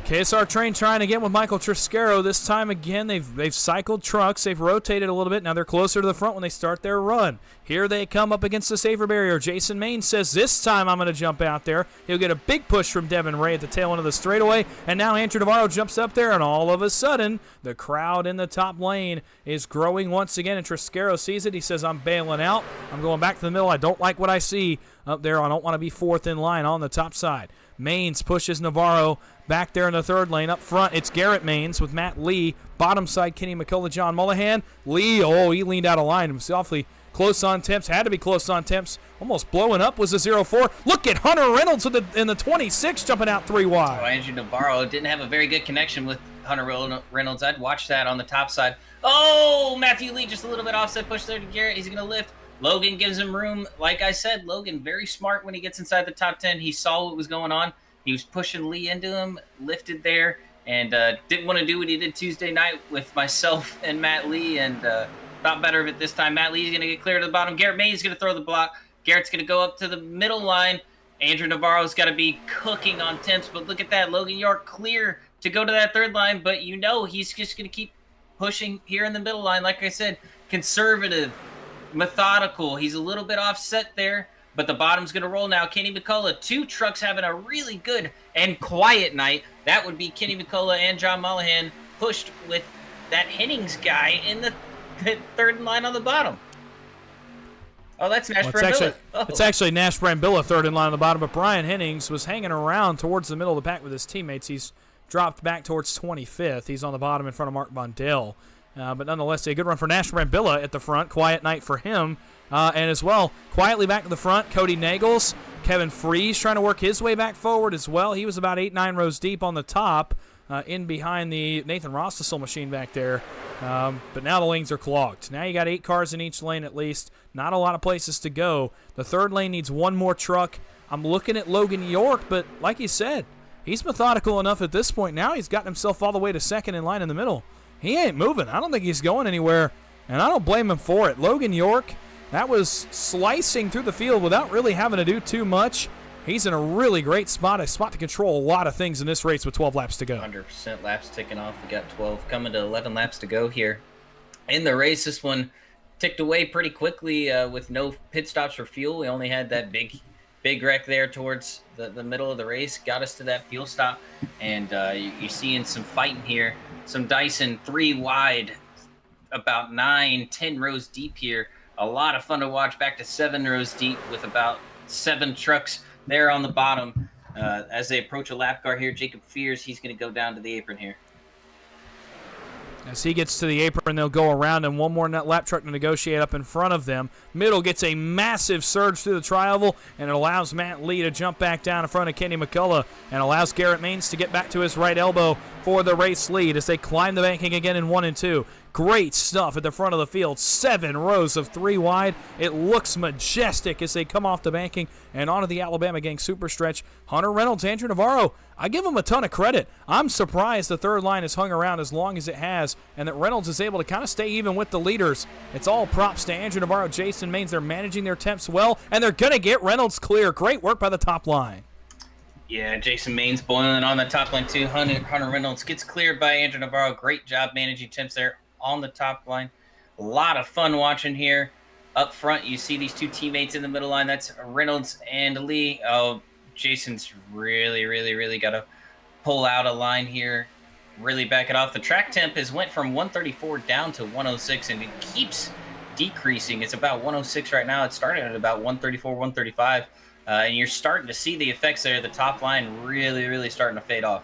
KSR train trying again with Michael Triscaro. This time again, they've cycled trucks. They've rotated a little bit. Now they're closer to the front when they start their run. Here they come up against the safer barrier. Jason Maines says, this time I'm going to jump out there. He'll get a big push from Devin Ray at the tail end of the straightaway. And now Andrew Navarro jumps up there, and all of a sudden, the crowd in the top lane is growing once again. And Triscaro sees it. He says, I'm bailing out. I'm going back to the middle. I don't like what I see up there. I don't want to be fourth in line on the top side. Maines pushes Navarro back there in the third lane. Up front, it's Garrett Maines with Matt Lee. Bottom side, Kenny McCullough, John Mullahan. Lee, he leaned out of line. It was awfully close on temps. Had to be close on temps. Almost blowing up was a 0-4. Look at Hunter Reynolds in the 26 jumping out 3 wide. Oh, Andrew Navarro didn't have a very good connection with Hunter Reynolds. I'd watch that on the top side. Oh, Matthew Lee just a little bit offset push there to Garrett. He's going to lift. Logan gives him room. Like I said, Logan very smart when he gets inside the top 10. He saw what was going on. He was pushing Lee into him, lifted there, and didn't want to do what he did Tuesday night with myself and Matt Lee, and thought better of it this time. Matt Lee's going to get clear to the bottom. Garrett Maines is going to throw the block. Garrett's going to go up to the middle line. Andrew Navarro's got to be cooking on temps, but look at that. Logan York clear to go to that third line, but you know he's just going to keep pushing here in the middle line. Like I said, conservative, methodical. He's a little bit offset there, but the bottom's going to roll now. Kenny McCullough, 2 trucks having a really good and quiet night. That would be Kenny McCullough and John Mullahan pushed with that Hennings guy in the third in line on the bottom. Oh, that's Nash Brambilla. It's actually Nash Brambilla third in line on the bottom, but Brian Hennings was hanging around towards the middle of the pack with his teammates. He's dropped back towards 25th. He's on the bottom in front of Mark Bondell. But nonetheless, a good run for Nash Brambilla at the front. Quiet night for him. And as well, quietly back to the front, Cody Nagels. Kevin Freeze trying to work his way back forward as well. He was about 8-9 rows deep on the top, in behind the Nathan Rostisel machine back there. But now the lanes are clogged. Now you got 8 cars in each lane at least. Not a lot of places to go. The third lane needs one more truck. I'm looking at Logan York, but like you said, he's methodical enough at this point. Now he's gotten himself all the way to second in line in the middle. He ain't moving. I don't think he's going anywhere, and I don't blame him for it. Logan York, that was slicing through the field without really having to do too much. He's in a really great spot, a spot to control a lot of things in this race with 12 laps to go. 100% laps ticking off. We got 12 coming to 11 laps to go here. In the race, this one ticked away pretty quickly with no pit stops for fuel. We only had that big wreck there towards the middle of the race. Got us to that fuel stop, and you're seeing some fighting here. Some Dyson 3 wide, about 9-10 rows deep here. A lot of fun to watch, back to 7 rows deep with about 7 trucks there on the bottom. As they approach a lap car here, Jacob Fears, he's going to go down to the apron here. As he gets to the apron, they'll go around, and one more lap truck to negotiate up in front of them. Middle gets a massive surge through the tri-oval, and it allows Matt Lee to jump back down in front of Kenny McCullough and allows Garrett Maines to get back to his right elbow for the race lead as they climb the banking again in 1 and 2. Great stuff at the front of the field. 7 rows of 3 wide. It looks majestic as they come off the banking and onto the Alabama Gang super stretch. Hunter Reynolds, Andrew Navarro, I give them a ton of credit. I'm surprised the third line has hung around as long as it has and that Reynolds is able to kind of stay even with the leaders. It's all props to Andrew Navarro, Jason Maines. They're managing their temps well, and they're going to get Reynolds clear. Great work by the top line. Yeah, Jason Maines boiling on the top line too. Hunter Reynolds gets cleared by Andrew Navarro. Great job managing temps there on the top line. A lot of fun watching here. Up front, you see these two teammates in the middle line. That's Reynolds and Lee. Oh, Jason's really got to pull out a line here, really back it off. The track temp has went from 134 down to 106, and it keeps decreasing. It's about 106 right now. It started at about 134, 135, and you're starting to see the effects there. The top line really starting to fade off.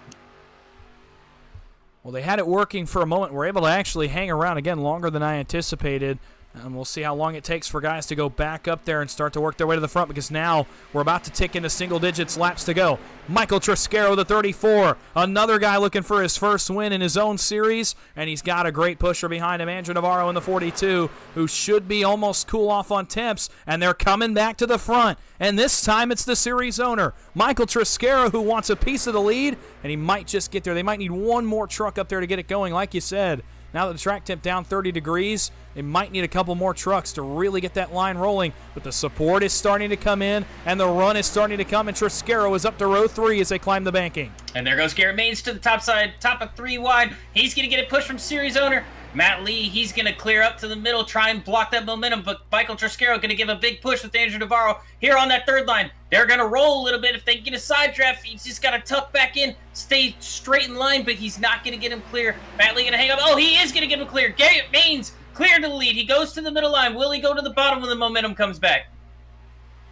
Well, they had it working for a moment. We're able to actually hang around again longer than I anticipated. And we'll see how long it takes for guys to go back up there and start to work their way to the front, because now we're about to tick into single digits laps to go. Michael Triscaro, the 34, another guy looking for his first win in his own series, and he's got a great pusher behind him, Andrew Navarro in the 42, who should be almost cool off on temps, and they're coming back to the front. And this time it's the series owner, Michael Triscaro, who wants a piece of the lead, and he might just get there. They might need one more truck up there to get it going, like you said. Now that the track temp down 30 degrees, they might need a couple more trucks to really get that line rolling. But the support is starting to come in, and the run is starting to come, and Triscaro is up to row 3 as they climb the banking. And there goes Garrett Maines to the top side, top of 3 wide. He's going to get a push from series owner Matt Lee. He's going to clear up to the middle, try and block that momentum, but Michael Triscaro going to give a big push with Andrew Navarro here on that third line. They're going to roll a little bit. If they get a side draft, he's just got to tuck back in, stay straight in line, but he's not going to get him clear. Matt Lee going to hang up. Oh, he is going to get him clear. Garrett Maines clear to the lead. He goes to the middle line. Will he go to the bottom when the momentum comes back?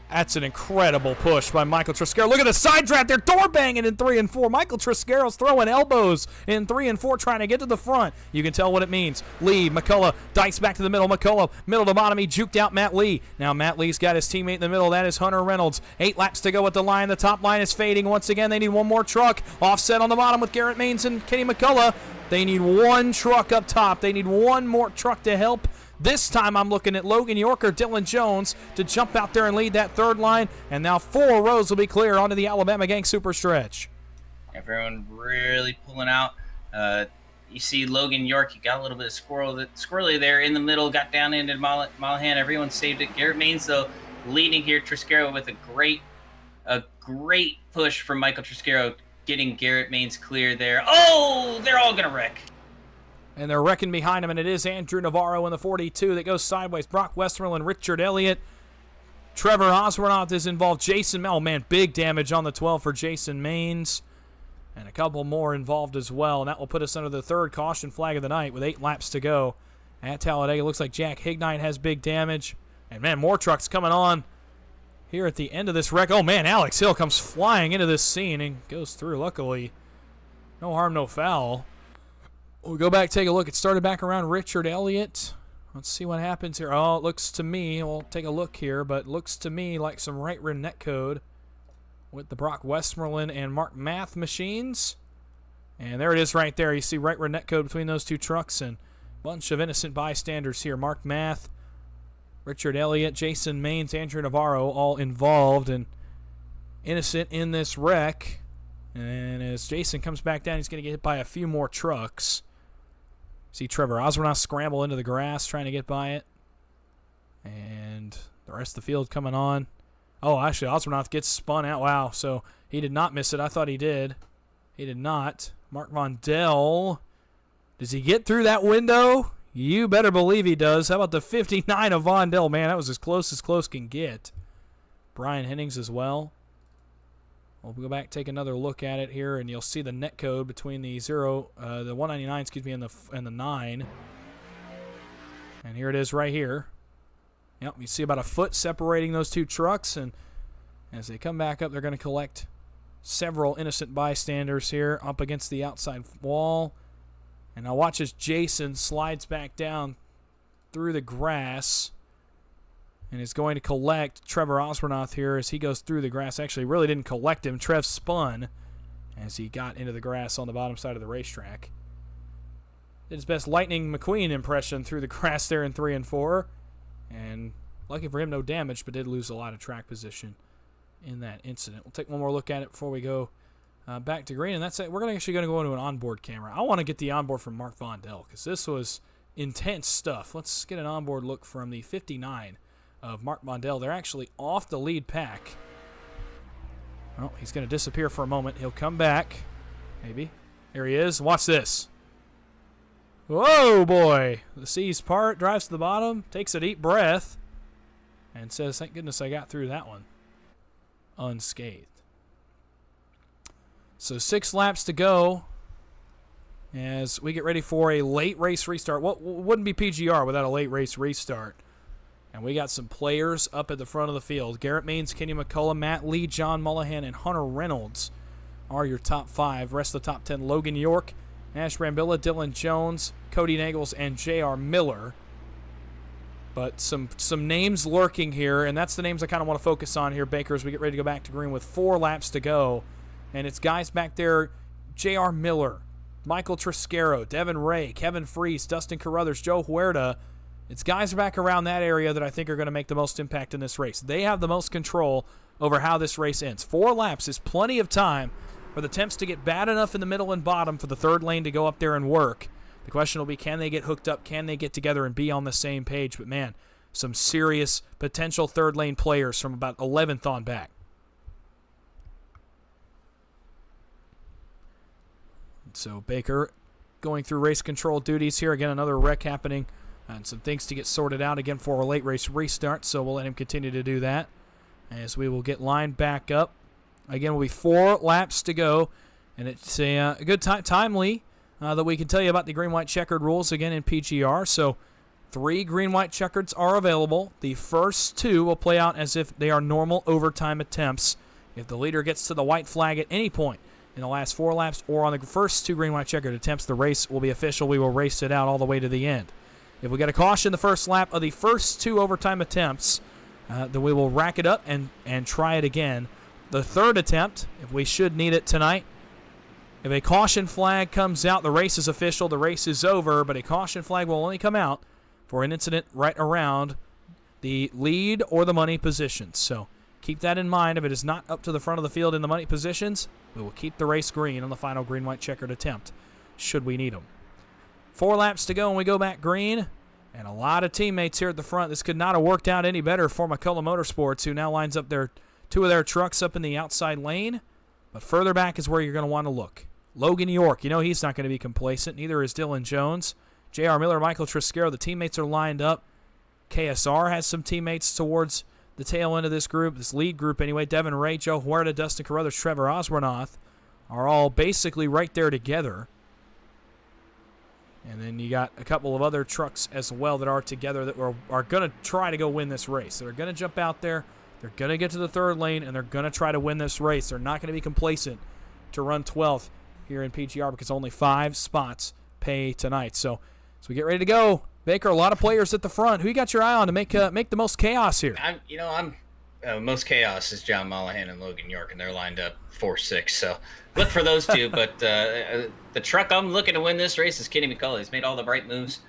That's an incredible push by Michael Triscaro. Look at the side draft. They're door banging in 3 and 4. Michael Triscaro's throwing elbows in 3 and 4, trying to get to the front. You can tell what it means. Lee, McCullough, dice back to the middle. McCullough, middle to bottom. He juked out Matt Lee. Now Matt Lee's got his teammate in the middle. That is Hunter Reynolds. 8 laps to go at the line. The top line is fading once again. They need one more truck. Offset on the bottom with Garrett Maines and Kenny McCullough. They need one truck up top. They need one more truck to help. This time I'm looking at Logan York or Dylan Jones to jump out there and lead that third line. And now 4 rows will be clear onto the Alabama Gang super stretch. Everyone really pulling out. You see Logan York, he got a little bit of squirrely there in the middle, got down into Mollahan. Everyone saved it. Garrett Maines, though, leading here. Triscaro with a great push from Michael Triscaro, getting Garrett Maines clear there. Oh, they're all going to wreck. And they're wrecking behind him, and it is Andrew Navarro in the 42 that goes sideways. Brock Westerland, Richard Elliott. Trevor Oswanoth is involved. Jason, oh man, big damage on the 12 for Jason Maines. And a couple more involved as well. And that will put us under the third caution flag of the night with 8 laps to go at Talladega. Looks like Jack Hignite has big damage. And man, more trucks coming on here at the end of this wreck. Oh man, Alex Hill comes flying into this scene and goes through. Luckily, no harm, no foul. We'll go back, take a look. It started back around Richard Elliott. Let's see what happens here. Oh, it looks to me, we'll take a look here, but it looks to me like some right rear netcode with the Brock Westmoreland and Mark Math machines. And there it is right there. You see right rear netcode between those 2 trucks, and a bunch of innocent bystanders here. Mark Math, Richard Elliott, Jason Maines, Andrew Navarro, all involved and innocent in this wreck. And as Jason comes back down, he's going to get hit by a few more trucks. See Trevor Oswanoth scramble into the grass trying to get by it. And the rest of the field coming on. Oh, actually, Oswanoth gets spun out. Wow, so he did not miss it. I thought he did. He did not. Mark Vondell. Does he get through that window? You better believe he does. How about the 59 of Vondell? Man, that was as close can get. Brian Hennings as well. We'll go back, take another look at it here, and you'll see the net code between the 199, and the 9. And here it is right here. Yep, you see about a foot separating those 2 trucks, and as they come back up, they're going to collect several innocent bystanders here up against the outside wall. And now watch as Jason slides back down through the grass and is going to collect Trevor Osbornoth here as he goes through the grass. Actually, really didn't collect him. Trev spun as he got into the grass on the bottom side of the racetrack. Did his best Lightning McQueen impression through the grass there in 3 and 4. And lucky for him, no damage, but did lose a lot of track position in that incident. We'll take one more look at it before we go back to green, and that's it. We're actually going to go into an onboard camera. I want to get the onboard from Mark Vondel because this was intense stuff. Let's get an onboard look from the 59 of Mark Vondel. They're actually off the lead pack. Well, he's going to disappear for a moment. He'll come back, maybe. There he is. Watch this. Whoa, boy. The seas part, drives to the bottom, takes a deep breath, and says, thank goodness I got through that one unscathed. So 6 laps to go as we get ready for a late race restart. What wouldn't be PGR without a late race restart? And we got some players up at the front of the field. Garrett Maines, Kenny McCullough, Matt Lee, John Mullahan, and Hunter Reynolds are your top 5. Rest of the top 10, Logan York, Ash Brambilla, Dylan Jones, Cody Nagels, and J.R. Miller. But some names lurking here, and that's the names I kind of want to focus on here, Baker, as we get ready to go back to green with 4 laps to go. And it's guys back there, J.R. Miller, Michael Triscaro, Devin Ray, Kevin Freese, Dustin Carruthers, Joe Huerta. It's guys back around that area that I think are going to make the most impact in this race. They have the most control over how this race ends. 4 laps is plenty of time for the temps to get bad enough in the middle and bottom for the third lane to go up there and work. The question will be, can they get hooked up? Can they get together and be on the same page? But, man, some serious potential third lane players from about 11th on back. So Baker going through race control duties here. Again, another wreck happening and some things to get sorted out again for a late race restart. So we'll let him continue to do that as we will get lined back up. Again, will be 4 laps to go. And it's a good timely that we can tell you about the green-white checkered rules again in PGR. So 3 green-white checkers are available. The first 2 will play out as if they are normal overtime attempts. If the leader gets to the white flag at any point in the last 4 laps or on the first 2 green-white checkered attempts, the race will be official. We will race it out all the way to the end. If we get a caution the first lap of the first 2 overtime attempts, then we will rack it up and try it again. The third attempt, if we should need it tonight, if a caution flag comes out, the race is official, the race is over, but a caution flag will only come out for an incident right around the lead or the money positions. So keep that in mind. If it is not up to the front of the field in the money positions, we will keep the race green on the final green-white checkered attempt, should we need them. 4 laps to go and we go back green, and a lot of teammates here at the front. This could not have worked out any better for McCullough Motorsports, who now lines up their 2 of their trucks up in the outside lane, but further back is where you're going to want to look. Logan York, you know he's not going to be complacent. Neither is Dylan Jones. J.R. Miller, Michael Triscaro, the teammates are lined up. KSR has some teammates towards the tail end of this group, this lead group anyway. Devin Ray, Joe Huerta, Dustin Carruthers, Trevor Osbornoth are all basically right there together. And then you got a couple of other trucks as well that are together that are going to try to go win this race. They're going to jump out there. They're going to get to the third lane, and they're going to try to win this race. They're not going to be complacent to run 12th here in PGR because only 5 spots pay tonight. So as we get ready to go, Baker, a lot of players at the front. Who you got your eye on to make the most chaos here? Most chaos is John Mullahan and Logan York, and they're lined up 4-6. So look for those 2. But the truck I'm looking to win this race is Kenny McCullough. He's made all the right moves,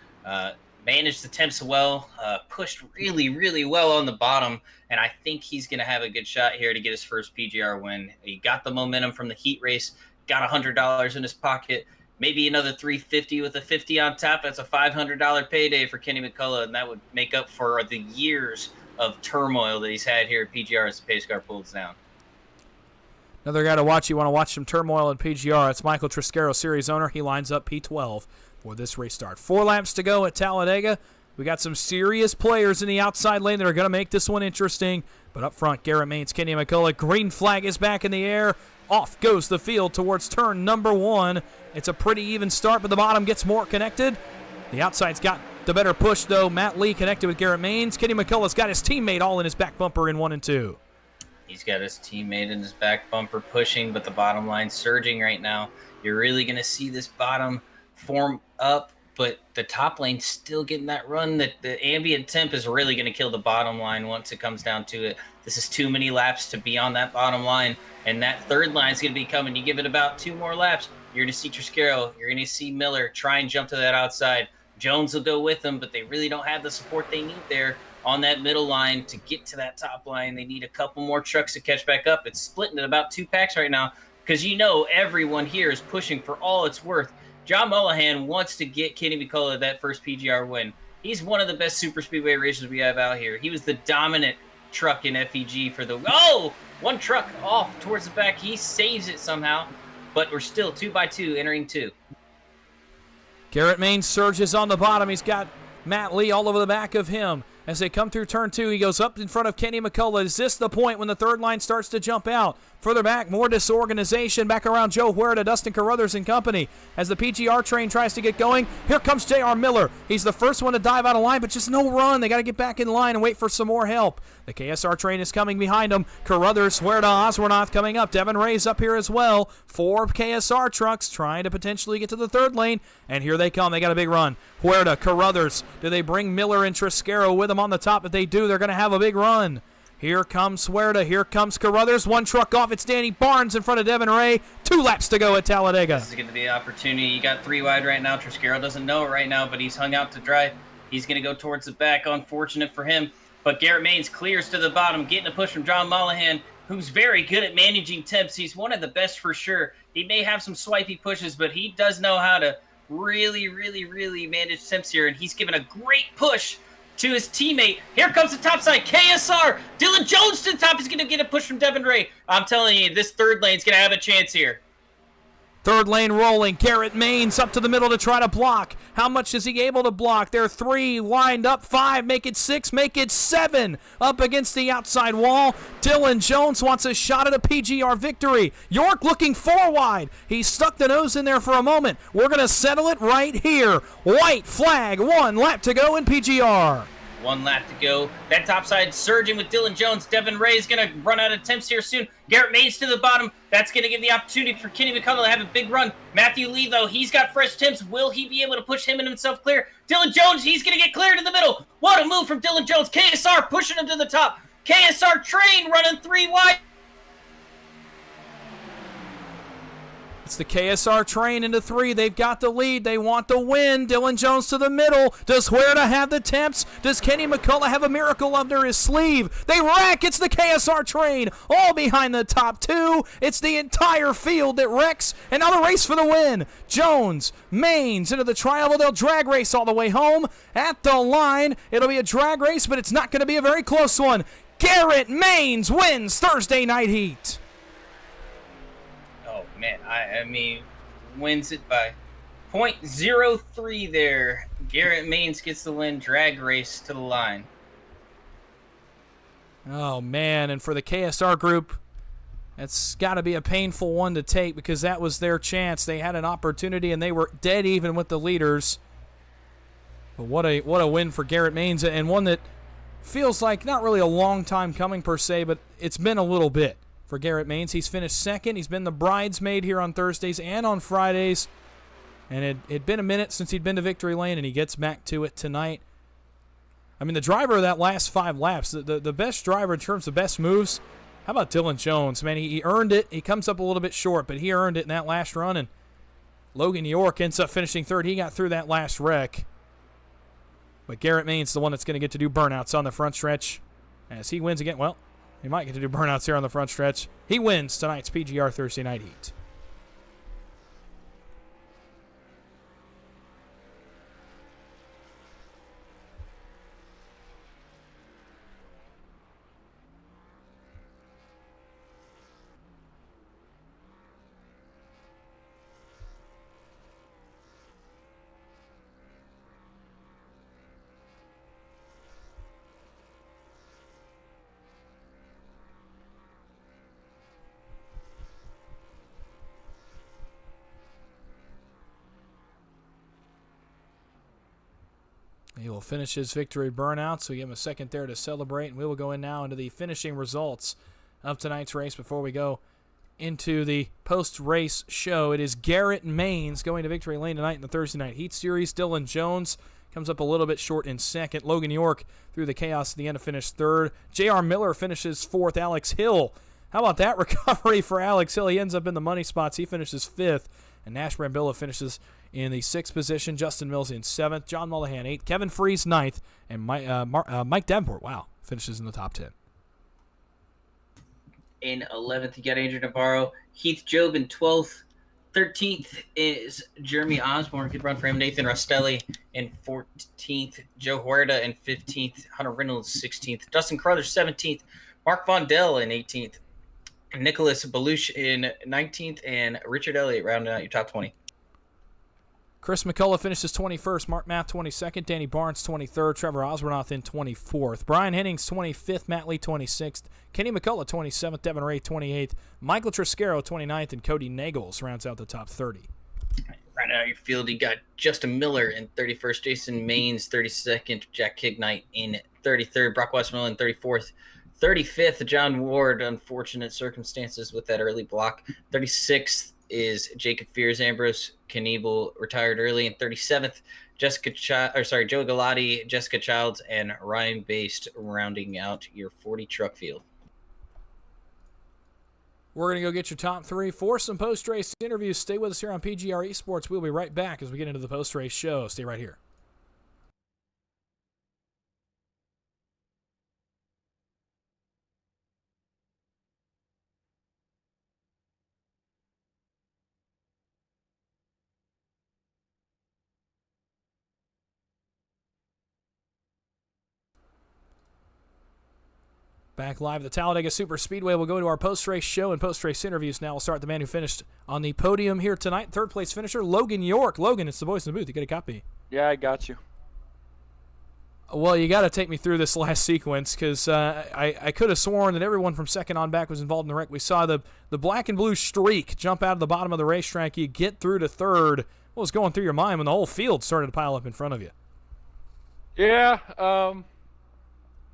managed the temps well, pushed really, really well on the bottom, and I think he's going to have a good shot here to get his first PGR win. He got the momentum from the heat race, got $100 in his pocket, maybe another $350 with a 50 on top. That's a $500 payday for Kenny McCullough, and that would make up for the years of turmoil that he's had here at PGR as the pace car pulls down. Another guy to watch. You want to watch some turmoil in PGR. It's Michael Triscaro, series owner. He lines up P12 for this race start. 4 laps to go at Talladega. We got some serious players in the outside lane that are going to make this one interesting. But up front, Garrett Maines, Kenny McCullough. Green flag is back in the air. Off goes the field towards turn number 1. It's a pretty even start, but the bottom gets more connected. The outside's got the better push, though. Matt Lee connected with Garrett Maines. Kenny McCullough's got his teammate all in his back bumper in 1 and 2. He's got his teammate in his back bumper pushing, but the bottom line surging right now. You're really going to see this bottom form up, but the top lane's still getting that run. That the ambient temp is really going to kill the bottom line once it comes down to it. This is too many laps to be on that bottom line, and that third line is going to be coming. You give it about 2 more laps, you're going to see Triscaro, you're going to see Miller try and jump to that outside. Jones will go with them, but they really don't have the support they need there on that middle line to get to that top line. They need a couple more trucks to catch back up. It's splitting at about 2 packs right now because everyone here is pushing for all it's worth. John Mullahan wants to get Kenny McCullough that first PGR win. He's one of the best super speedway racers we have out here. He was the dominant truck in FEG for the... Oh! One truck off towards the back. He saves it somehow, but we're still 2x2 entering 2. Garrett Maines surges on the bottom. He's got Matt Lee all over the back of him. As they come through turn 2, he goes up in front of Kenny McCullough. Is this the point when the third line starts to jump out? Further back, more disorganization back around Joe Huerta, Dustin Carruthers and company. As the PGR train tries to get going, here comes J.R. Miller. He's the first one to dive out of line, but just no run. They got to get back in line and wait for some more help. The KSR train is coming behind him. Carruthers, Huerta, Oswornoth coming up. Devin Ray's up here as well. 4 KSR trucks trying to potentially get to the third lane, and here they come. They got a big run. Huerta, Carruthers. Do they bring Miller and Triscaro with them on the top? If they do, they're going to have a big run. Here comes Huerta. Here comes Carruthers. 1 truck off. It's Danny Barnes in front of Devin Ray. 2 laps to go at Talladega. This is going to be an opportunity. You got 3 wide right now. Triscaro doesn't know it right now, but he's hung out to dry. He's going to go towards the back. Unfortunate for him. But Garrett Maines clears to the bottom, getting a push from John Mullahan, who's very good at managing temps. He's one of the best for sure. He may have some swipey pushes, but he does know how to really, really, really manage temps here. And he's given a great push to his teammate. Here comes the top side. KSR. Dylan Jones to the top. He's going to get a push from Devin Ray. I'm telling you, this third lane's going to have a chance here. Third lane rolling. Garrett Maines up to the middle to try to block. How much is he able to block? There are 3, wind up 5, make it 6, make it 7. Up against the outside wall. Dylan Jones wants a shot at a PGR victory. York looking 4 wide. He stuck the nose in there for a moment. We're going to settle it right here. White flag, 1 lap to go in PGR. 1 lap to go. That topside surging with Dylan Jones. Devin Ray is going to run out of temps here soon. Garrett Maines to the bottom. That's going to give the opportunity for Kenny McCullough to have a big run. Matthew Lee, though, he's got fresh temps. Will he be able to push him and himself clear? Dylan Jones, he's going to get cleared in the middle. What a move from Dylan Jones. KSR pushing him to the top. KSR train running 3 wide. It's the KSR train into 3. They've got the lead. They want the win. Dylan Jones to the middle. Does Huerta have the temps? Does Kenny McCullough have a miracle under his sleeve? They wreck. It's the KSR train all behind the top 2. It's the entire field that wrecks. And now the race for the win. Jones, Maines into the trial. They'll drag race all the way home. At the line, it'll be a drag race, but it's not going to be a very close one. Garrett Maines wins Thursday Night Heat. Man, I mean, wins it by 0.03 there. Garrett Maines gets the win, drag race to the line. Oh, man, and for the KSR group, it's got to be a painful one to take because that was their chance. They had an opportunity, and they were dead even with the leaders. But what a win for Garrett Maines, and one that feels like not really a long time coming per se, but it's been a little bit. For Garrett Maines, he's finished second. He's been the bridesmaid here on Thursdays and on Fridays. And it'd been a minute since he'd been to victory lane, and he gets back to it tonight. I mean, the driver of that last 5 laps, the best driver in terms of best moves, how about Dylan Jones? Man, he earned it. He comes up a little bit short, but he earned it in that last run. And Logan York ends up finishing 3rd. He got through that last wreck. But Garrett Maines, the one that's going to get to do burnouts on the front stretch. As he wins again, well, he might get to do burnouts here on the front stretch. He wins tonight's PGR Thursday Night Heat. He will finish his victory burnout, so we give him a second there to celebrate, and we will go in now into the finishing results of tonight's race before we go into the post-race show. It is Garrett Maines going to victory lane tonight in the Thursday Night Heat Series. Dylan Jones comes up a little bit short in second. Logan York, through the chaos at the end, to finish third. J.R. Miller finishes fourth. Alex Hill, how about that recovery for Alex Hill? He ends up in the money spots. He finishes fifth. And Nash Brambilla finishes in the sixth position. Justin Mills in seventh. John Mullahan, eighth. Kevin Freese, ninth. And Mike Davenport, finishes in the top 10. In 11th, you got Andrew Navarro. Heath Job in 12th. 13th is Jeremy Osborne. Good run for him. Nathan Rostelli in 14th. Joe Huerta in 15th. Hunter Reynolds 16th. Dustin Carruthers 17th. Mark Vondell in 18th. Nicholas Belush in 19th. And Richard Elliott rounding out your top 20. Chris McCullough finishes 21st. Mark Math 22nd. Danny Barnes 23rd. Trevor Osbornoff in 24th. Brian Hennings 25th. Matt Lee 26th. Kenny McCullough 27th. Devin Ray 28th. Michael Triscaro 29th. And Cody Nagels rounds out the top 30. Right out your field, you got Justin Miller in 31st. Jason Maines 32nd. Jack Kignite in 33rd. Brock Westmoreland 34th. 35th, John Ward. Unfortunate circumstances with that early block. 36th is Jacob Fears. Ambrose Knievel retired early. In 37th, Joey Galati, Jessica Childs, and Ryan Based rounding out your 40 truck field. We're going to go get your top three for some post-race interviews. Stay with us here on PGR Esports. We'll be right back as we get into the post-race show. Stay right here. Back live at the Talladega Superspeedway. We'll go to our post-race show and post-race interviews now. We'll start with the man who finished on the podium here tonight. Third place finisher, Logan York. Logan, it's the voice in the booth. You got a copy? Yeah, I got you. Well, you got to take me through this last sequence because I could have sworn that everyone from second on back was involved in the wreck. We saw the black and blue streak jump out of the bottom of the racetrack. You get through to third. What was going through your mind when the whole field started to pile up in front of you? Yeah,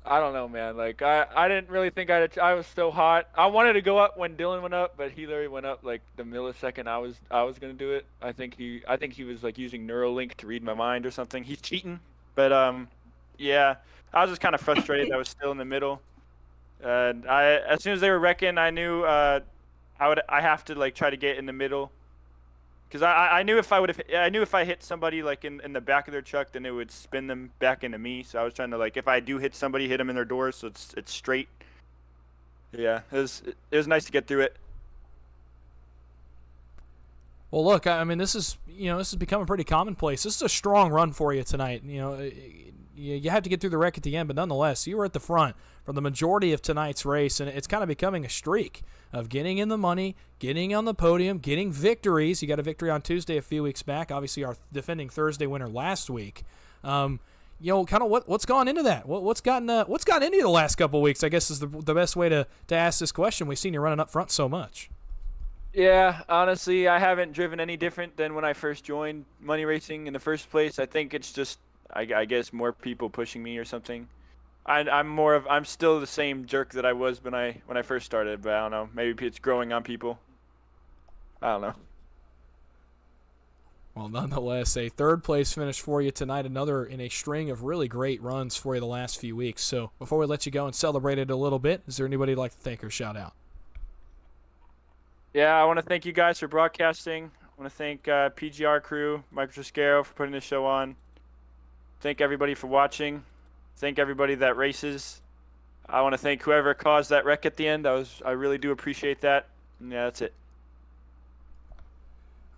I don't know, man. Like, I didn't really think I was so hot. I wanted to go up when Dylan went up, but he literally went up like the millisecond I was gonna do it. I think he was like using Neuralink to read my mind or something. He's cheating, but yeah, I was just kind of frustrated. I was still in the middle, and as soon as they were wrecking, I knew I have to like try to get in the middle. Because I knew if I hit somebody like in the back of their truck, then it would spin them back into me. So I was trying to, like, if I do hit somebody, hit them in their doors, so it's straight. Yeah, it was nice to get through it. Well, look, I mean, this has become pretty commonplace. This is a strong run for you tonight. You have to get through the wreck at the end, but nonetheless, you were at the front for the majority of tonight's race, and it's kind of becoming a streak of getting in the money, getting on the podium, getting victories. You got a victory on Tuesday a few weeks back, obviously our defending Thursday winner last week. Kind of what's gone into that? What's gotten into you the last couple of weeks, I guess, is the best way to ask this question. We've seen you running up front so much. Yeah, honestly, I haven't driven any different than when I first joined money racing in the first place. I think it's just, I guess, more people pushing me or something. I'm still the same jerk that I was when I first started, but I don't know. Maybe it's growing on people. I don't know. Well, nonetheless, a third place finish for you tonight, another in a string of really great runs for you the last few weeks. So before we let you go and celebrate it a little bit, is there anybody you'd like to thank or shout out? Yeah, I want to thank you guys for broadcasting. I want to thank PGR crew, Mike Triscaro for putting this show on. Thank everybody for watching. Thank everybody that races. I want to thank whoever caused that wreck at the end. I really do appreciate that. And yeah, that's it.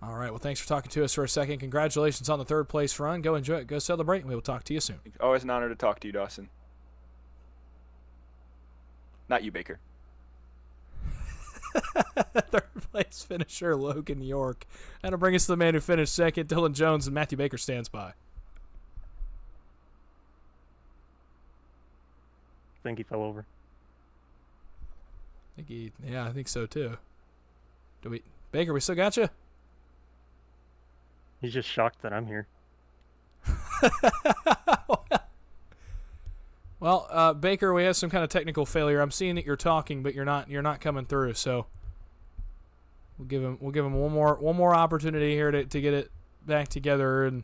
All right. Well, thanks for talking to us for a second. Congratulations on the third place run. Go enjoy it. Go celebrate. And we will talk to you soon. It's always an honor to talk to you, Dawson. Not you, Baker. Third place finisher Logan York. That'll bring us to the man who finished second, Dylan Jones, and Matthew Baker stands by. I think he fell over. I think so too. Baker, we still got you? He's just shocked that I'm here. Well, Baker, we have some kind of technical failure. I'm seeing that you're talking, but you're not coming through. So We'll give him one more opportunity here to get it back together. And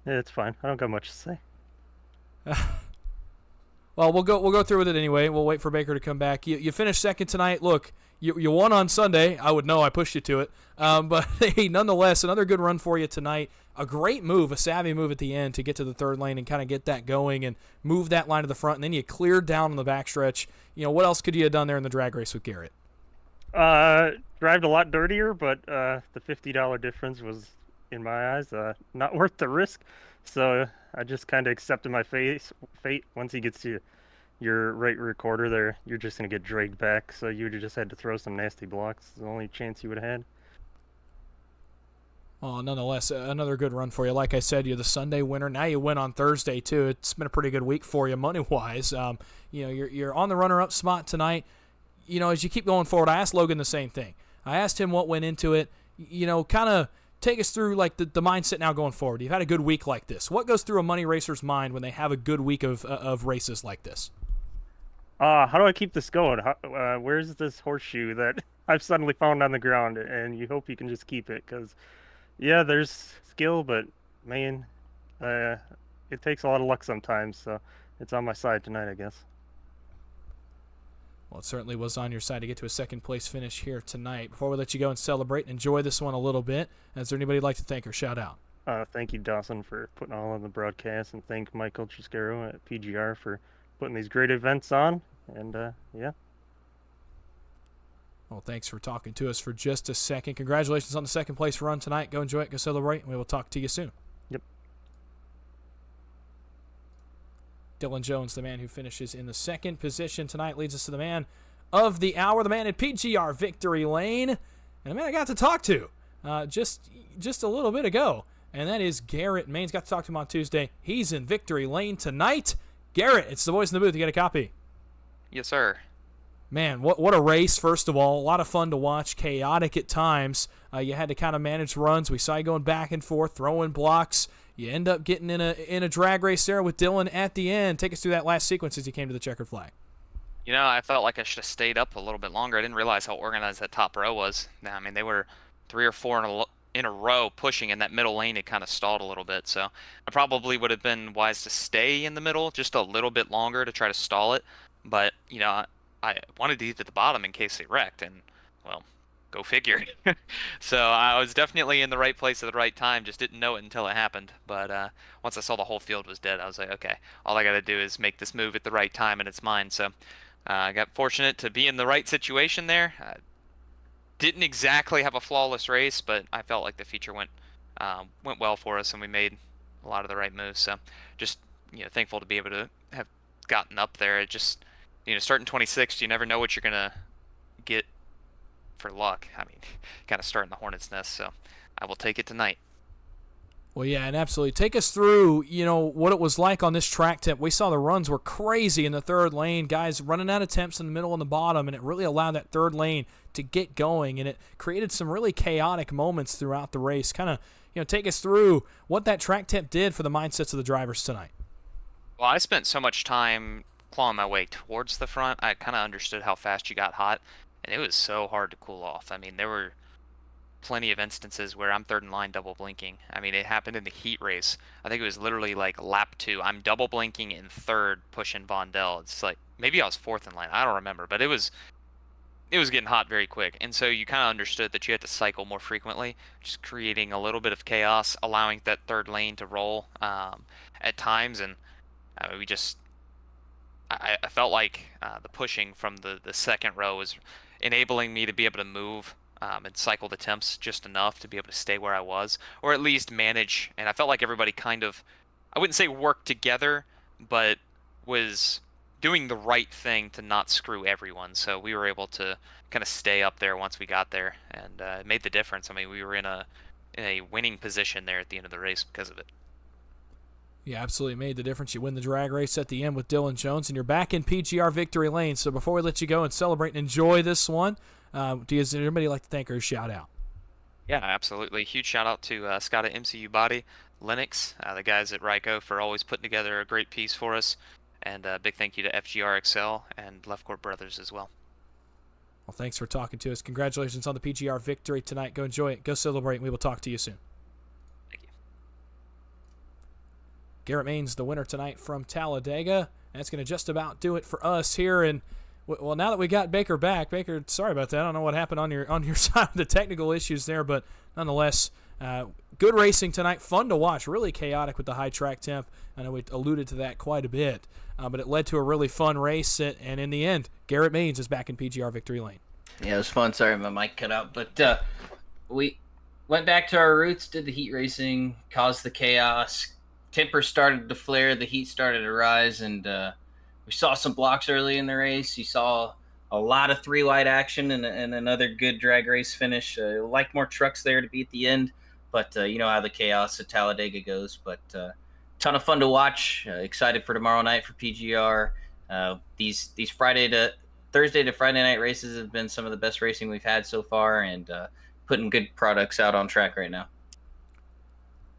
Yeah, it's fine. I don't got much to say. well, we'll go through with it anyway. We'll wait for Baker to come back. You finished second tonight. Look, you won on Sunday. I would know. I pushed you to it. But hey, nonetheless, another good run for you tonight. A great move, a savvy move at the end to get to the third lane and kind of get that going and move that line to the front. And then you cleared down on the backstretch. What else could you have done there in the drag race with Garrett? Drived a lot dirtier, but the $50 difference was, in my eyes, not worth the risk. So I just kind of accepted my fate. Once he gets to your right recorder there, you're just going to get dragged back. So you just had to throw some nasty blocks. It's the only chance you would have had. Well, nonetheless, another good run for you. Like I said, you're the Sunday winner. Now you win on Thursday, too. It's been a pretty good week for you money-wise. You're on the runner-up spot tonight. As you keep going forward, I asked Logan the same thing. I asked him what went into it. Kind of take us through like the mindset now going forward. You've had a good week like this. What goes through a money racer's mind when they have a good week of races like this? How do I keep this going? Where's this horseshoe that I've suddenly found on the ground? And you hope you can just keep it, because, yeah, there's skill, but, man, it takes a lot of luck sometimes. So it's on my side tonight, I guess. Well, it certainly was on your side to get to a second-place finish here tonight. Before we let you go and celebrate and enjoy this one a little bit, is there anybody you'd like to thank or shout out? Thank you, Dawson, for putting all on the broadcast, and thank Michael Triscaro at PGR for putting these great events on. And, yeah. Well, thanks for talking to us for just a second. Congratulations on the second-place run tonight. Go enjoy it. Go celebrate, and we will talk to you soon. Yep. Dylan Jones, the man who finishes in the second position tonight, leads us to the man of the hour, the man in PGR Victory Lane, and the man I got to talk to just a little bit ago, and that is Garrett Maines. Got to talk to him on Tuesday. He's in Victory Lane tonight. Garrett, it's the boys in the booth. You got a copy? Yes, sir. Man, what a race, first of all. A lot of fun to watch, chaotic at times. You had to kind of manage runs. We saw you going back and forth, throwing blocks. You end up getting in a drag race there with Dylan at the end. Take us through that last sequence as you came to the checkered flag. I felt like I should have stayed up a little bit longer. I didn't realize how organized that top row was. I mean, they were 3 or 4 in a row pushing, and that middle lane had kind of stalled a little bit. So I probably would have been wise to stay in the middle just a little bit longer to try to stall it. But, I wanted to get to the bottom in case they wrecked, and, well, go figure. So I was definitely in the right place at the right time, just didn't know it until it happened. But once I saw the whole field was dead, I was like, okay, all I got to do is make this move at the right time, and it's mine. So I got fortunate to be in the right situation there. Didn't exactly have a flawless race, but I felt like the feature went well for us, and we made a lot of the right moves. So just thankful to be able to have gotten up there. It just starting 26th, you never know what you're gonna get for luck. I mean, kind of starting the hornet's nest. So I will take it tonight. Well, yeah, and absolutely. Take us through, what it was like on this track tip. We saw the runs were crazy in the third lane, guys running out of temps in the middle and the bottom, and it really allowed that third lane to get going, and it created some really chaotic moments throughout the race. Kind of, take us through what that track tip did for the mindsets of the drivers tonight. Well, I spent so much time clawing my way towards the front. I kind of understood how fast you got hot, and it was so hard to cool off. I mean, there were plenty of instances where I'm third in line double blinking. I mean, it happened in the heat race. I think it was literally like lap 2. I'm double blinking in third, pushing Vondell. It's like maybe I was fourth in line. I don't remember, but it was getting hot very quick. And so you kind of understood that you had to cycle more frequently, just creating a little bit of chaos, allowing that third lane to roll at times. And I felt like the pushing from the second row was enabling me to be able to move and cycle the temps just enough to be able to stay where I was, or at least manage. And I felt like everybody kind of, I wouldn't say worked together, but was doing the right thing to not screw everyone. So we were able to kind of stay up there once we got there, and it made the difference. I mean, we were in a winning position there at the end of the race because of it. Yeah, absolutely made the difference. You win the drag race at the end with Dylan Jones, and you're back in PGR Victory Lane. So before we let you go and celebrate and enjoy this one, is there anybody you'd like to thank or shout out? Yeah, absolutely. Huge shout out to Scott at MCU Body, Lennox, the guys at Ryko for always putting together a great piece for us, and a big thank you to FGR Excel and Left Court Brothers as well. Well, thanks for talking to us. Congratulations on the PGR victory tonight. Go enjoy it. Go celebrate, and we will talk to you soon. Thank you. Garrett Maines, the winner tonight from Talladega. That's going to just about do it for us here. And well, now that we got Baker back, Baker, sorry about that. I don't know what happened on your side of the technical issues there, but nonetheless, good racing tonight. Fun to watch. Really chaotic with the high track temp. I know we alluded to that quite a bit, but it led to a really fun race. And in the end, Garrett Maines is back in PGR victory lane. Yeah, it was fun. Sorry, my mic cut out. But we went back to our roots, did the heat racing, caused the chaos. Temper started to flare, the heat started to rise, and we saw some blocks early in the race. You saw a lot of three-wide action and another good drag race finish. Like more trucks there to be at the end, but you know how the chaos at Talladega goes. But ton of fun to watch. Excited for tomorrow night for PGR. These Thursday to Friday night races have been some of the best racing we've had so far, and putting good products out on track right now.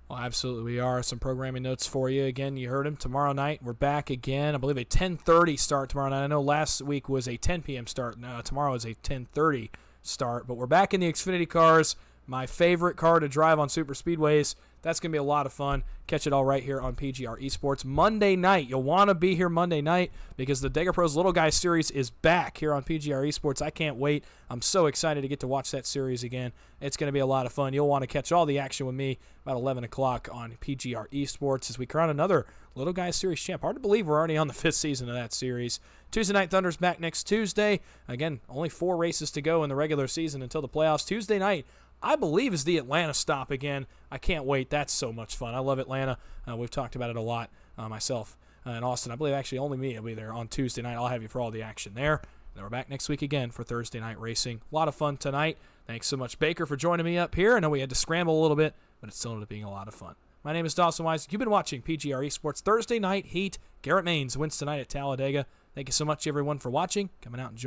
Well, absolutely we are. Some programming notes for you. Again, you heard him. Tomorrow night, we're back again. I believe a 10:30 start tomorrow night. I know last week was a 10 p.m. start. No, tomorrow is a 10:30 start. But we're back in the Xfinity cars. My favorite car to drive on super speedways. That's going to be a lot of fun. Catch it all right here on PGR Esports Monday night. You'll want to be here Monday night because the Dega Pros Little Guys series is back here on PGR Esports. I can't wait. I'm so excited to get to watch that series again. It's going to be a lot of fun. You'll want to catch all the action with me about 11 o'clock on PGR Esports as we crown another Little Guys series champ. Hard to believe we're already on the 5th season of that series. Tuesday Night Thunder's back next Tuesday. Again, only 4 races to go in the regular season until the playoffs. Tuesday night, I believe, is the Atlanta stop again. I can't wait. That's so much fun. I love Atlanta. We've talked about it a lot, myself and Austin. I believe actually only me will be there on Tuesday night. I'll have you for all the action there. Then we're back next week again for Thursday night racing. A lot of fun tonight. Thanks so much, Baker, for joining me up here. I know we had to scramble a little bit, but it still ended up being a lot of fun. My name is Dawson Wise. You've been watching PGR Esports Thursday Night Heat. Garrett Maines wins tonight at Talladega. Thank you so much, everyone, for watching. Coming out and joining.